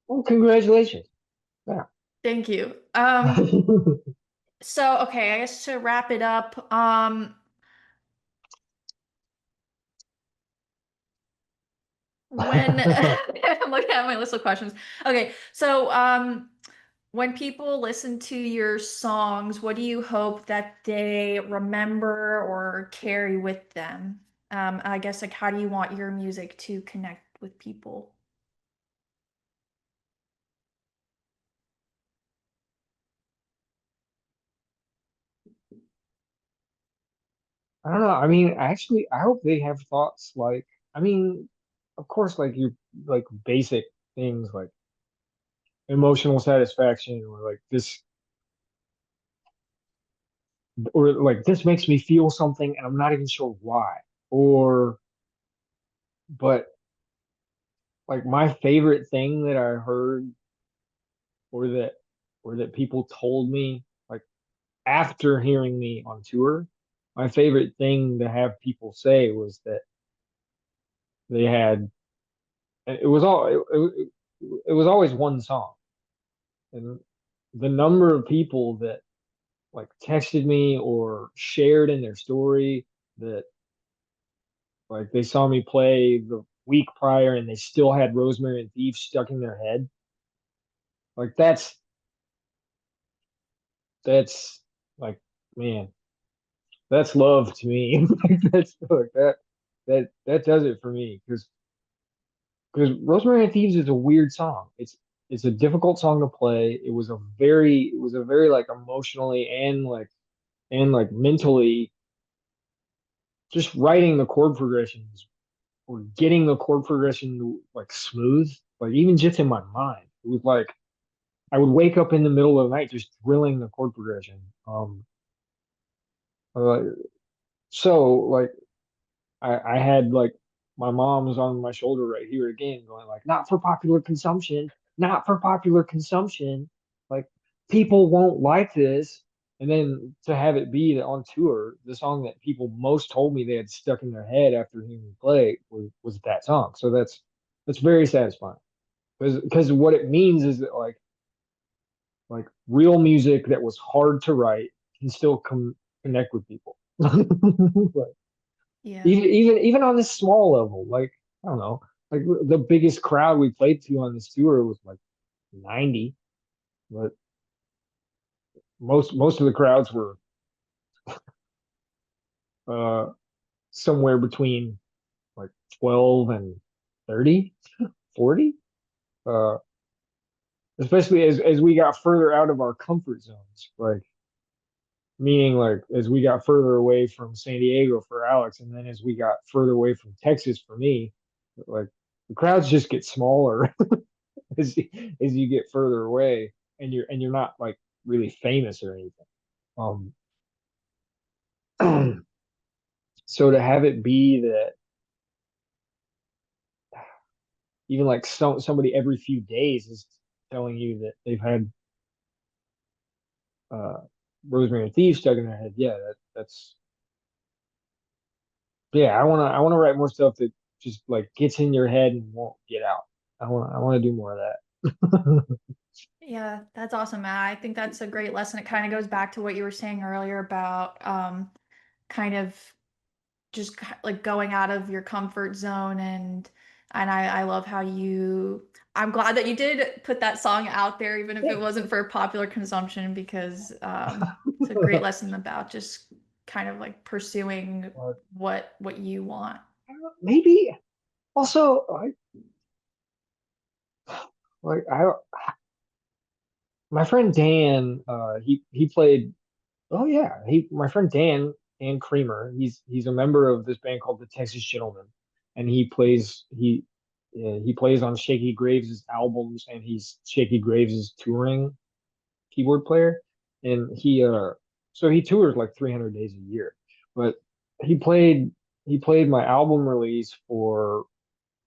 Well, congratulations. Yeah. Thank you. So, okay, I guess to wrap it up, when I'm looking at my list of questions. Okay, so when people listen to your songs, what do you hope that they remember or carry with them? I guess like how do you want your music to connect with people? I don't know. I mean, actually, I hope they have thoughts like, I mean, of course, like you like basic things like emotional satisfaction or like this or like this makes me feel something and I'm not even sure why. Or but like my favorite thing that I heard or that or that people told me like after hearing me on tour, my favorite thing to have people say was that they had it was all it was always one song. And the number of people that like texted me or shared in their story that like they saw me play the week prior and they still had Rosemary and Thief stuck in their head. Like that's like man, that's love to me. Like that's like that does it for me because Rosemary and Thieves is a weird song. It's a difficult song to play. It was a very like emotionally and like mentally just writing the chord progressions or getting the chord progression like smooth, like even just in my mind. It was like I would wake up in the middle of the night just drilling the chord progression. Uh, so like I had like my mom's on my shoulder right here again, going like, not for popular consumption, not for popular consumption. Like people won't like this. And then to have it be that on tour, the song that people most told me they had stuck in their head after hearing me play was that song. So that's very satisfying because what it means is that like real music that was hard to write can still connect with people. Like, Yeah. even on this small level, like I don't know, like the biggest crowd we played to on this tour was like 90, but most of the crowds were uh somewhere between like 12 and 30, 40. Uh, especially as we got further out of our comfort zones, like meaning like as we got further away from San Diego for Alex, and then as we got further away from Texas for me, like the crowds just get smaller as as you get further away, and you're not like really famous or anything. Um, so to have it be that even like somebody every few days is telling you that they've had uh, Rosemary and Thieves stuck in their head, yeah, that's yeah. I wanna write more stuff that just like gets in your head and won't get out. I wanna do more of that. Yeah, that's awesome, Matt. I think that's a great lesson. It kind of goes back to what you were saying earlier about kind of just like going out of your comfort zone and I love how you I'm glad that you did put that song out there even if it wasn't for popular consumption because it's a great lesson about just kind of like pursuing Uh, what you want. maybe also like I my friend Dan, he played. Oh yeah, he my friend Dan Creamer. He's a member of this band called the Texas Gentlemen, and he plays on Shaky Graves' albums, and he's Shaky Graves' touring keyboard player, and he tours like 300 days a year, but he played he played my album release for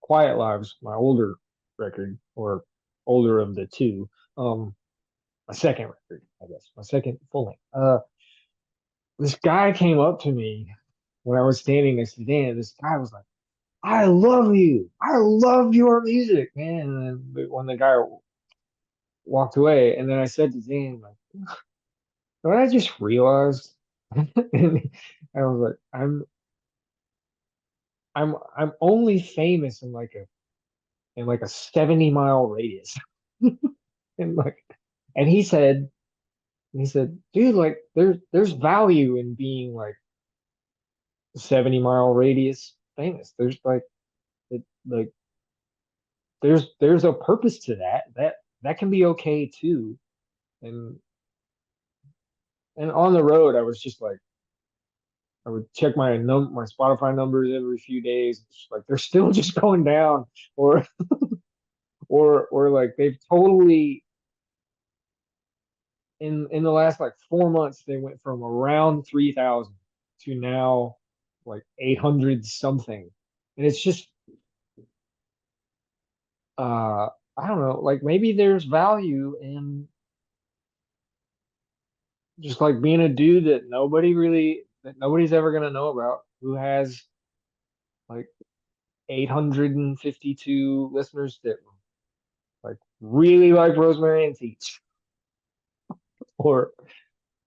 Quiet Lives, my older record or older of the two. My second record, I guess, my second full length. This guy came up to me when I was standing next to Dan. This guy was like, "I love you. I love your music, man." And then when the guy walked away, and then I said to Dan, like, what I just realized, and I was like, I'm only famous in like a 70-mile radius. And like, and he said, dude, like there's value in being like 70-mile radius famous. There's like like there's a purpose to that. That can be okay too. And and on the road, I was just like I would check my Spotify numbers every few days. It's like they're still just going down, or or like they've totally in the last like 4 months they went from around 3,000 to now like 800 something, and it's just I don't know, like maybe there's value in just like being a dude that nobody's ever gonna know about who has like 852 listeners that like really like Rosemary and Teach, or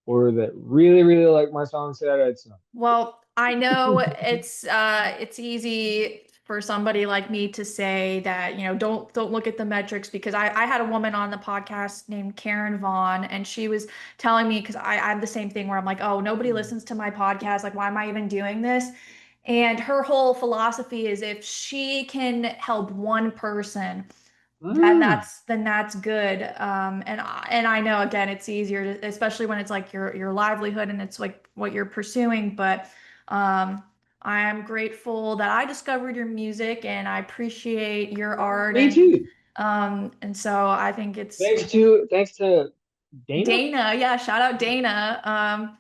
or that really like my song Saturday Sun. Well, I know it's easy for somebody like me to say that, don't look at the metrics because I had a woman on the podcast named Karen Vaughn, and she was telling me because I have the same thing where I'm like, oh, nobody listens to my podcast. Like, why am I even doing this? And her whole philosophy is if she can help one person, then Mm, that's good. And I know again it's easier to, especially when it's like your livelihood and it's like what you're pursuing. But um, I am grateful that I discovered your music and I appreciate your art me too. and so I think it's Thanks to Dana. Dana. Yeah, shout out Dana.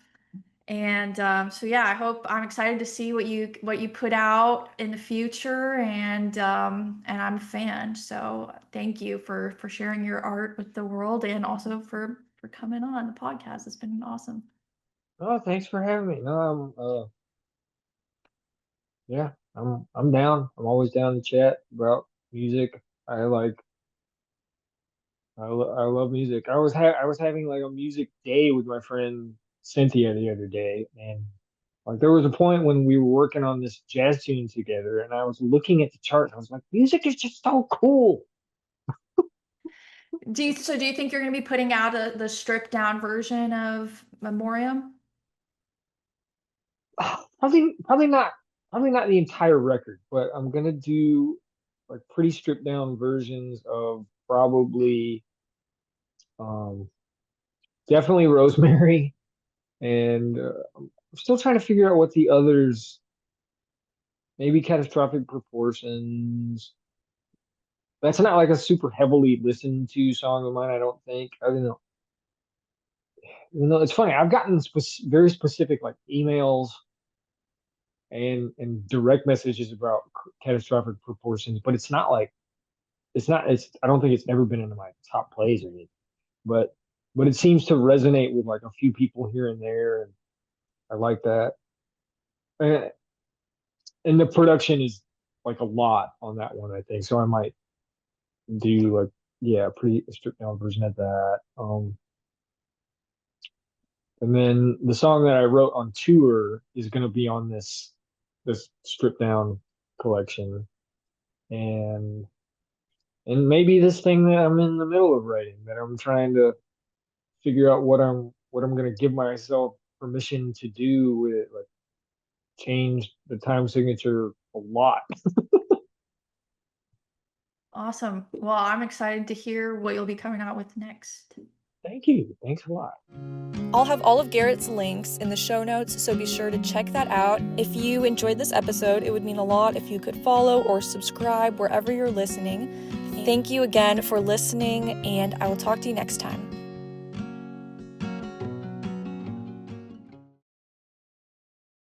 And so yeah, I'm excited to see what you put out in the future, and I'm a fan. So thank you for sharing your art with the world, and also for coming on the podcast. It's been awesome. Oh, thanks for having me. No, yeah, I'm down. I'm always down to chat about music. I like I love music. I was having like a music day with my friend Cynthia the other day, and like there was a point when we were working on this jazz tune together, and I was looking at the chart. And I was like, music is just so cool. Do you think you're going to be putting out the stripped down version of Memoriam? Probably not probably not the entire record, but I'm gonna do like pretty stripped down versions of probably um definitely Rosemary, and I'm still trying to figure out what the others, maybe Catastrophic Proportions. That's not like a super heavily listened to song of mine, I don't think. I don't know. It's funny. I've gotten very specific like emails and direct messages about Catastrophic Proportions, but it's I don't think it's ever been into my top plays or anything. But but it seems to resonate with like a few people here and there, and I like that. And, and the production is like a lot on that one, I think. So I might do like yeah, a pretty stripped down version of that. And then the song that I wrote on tour is going to be on this stripped down collection, and and maybe this thing that I'm in the middle of writing that I'm trying to figure out what I'm going to give myself permission to do with it, like change the time signature a lot. Awesome. Well, I'm excited to hear what you'll be coming out with next. Thank you. Thanks a lot. I'll have all of Garrett's links in the show notes, so be sure to check that out. If you enjoyed this episode, it would mean a lot if you could follow or subscribe wherever you're listening. Thank you again for listening, and I will talk to you next time.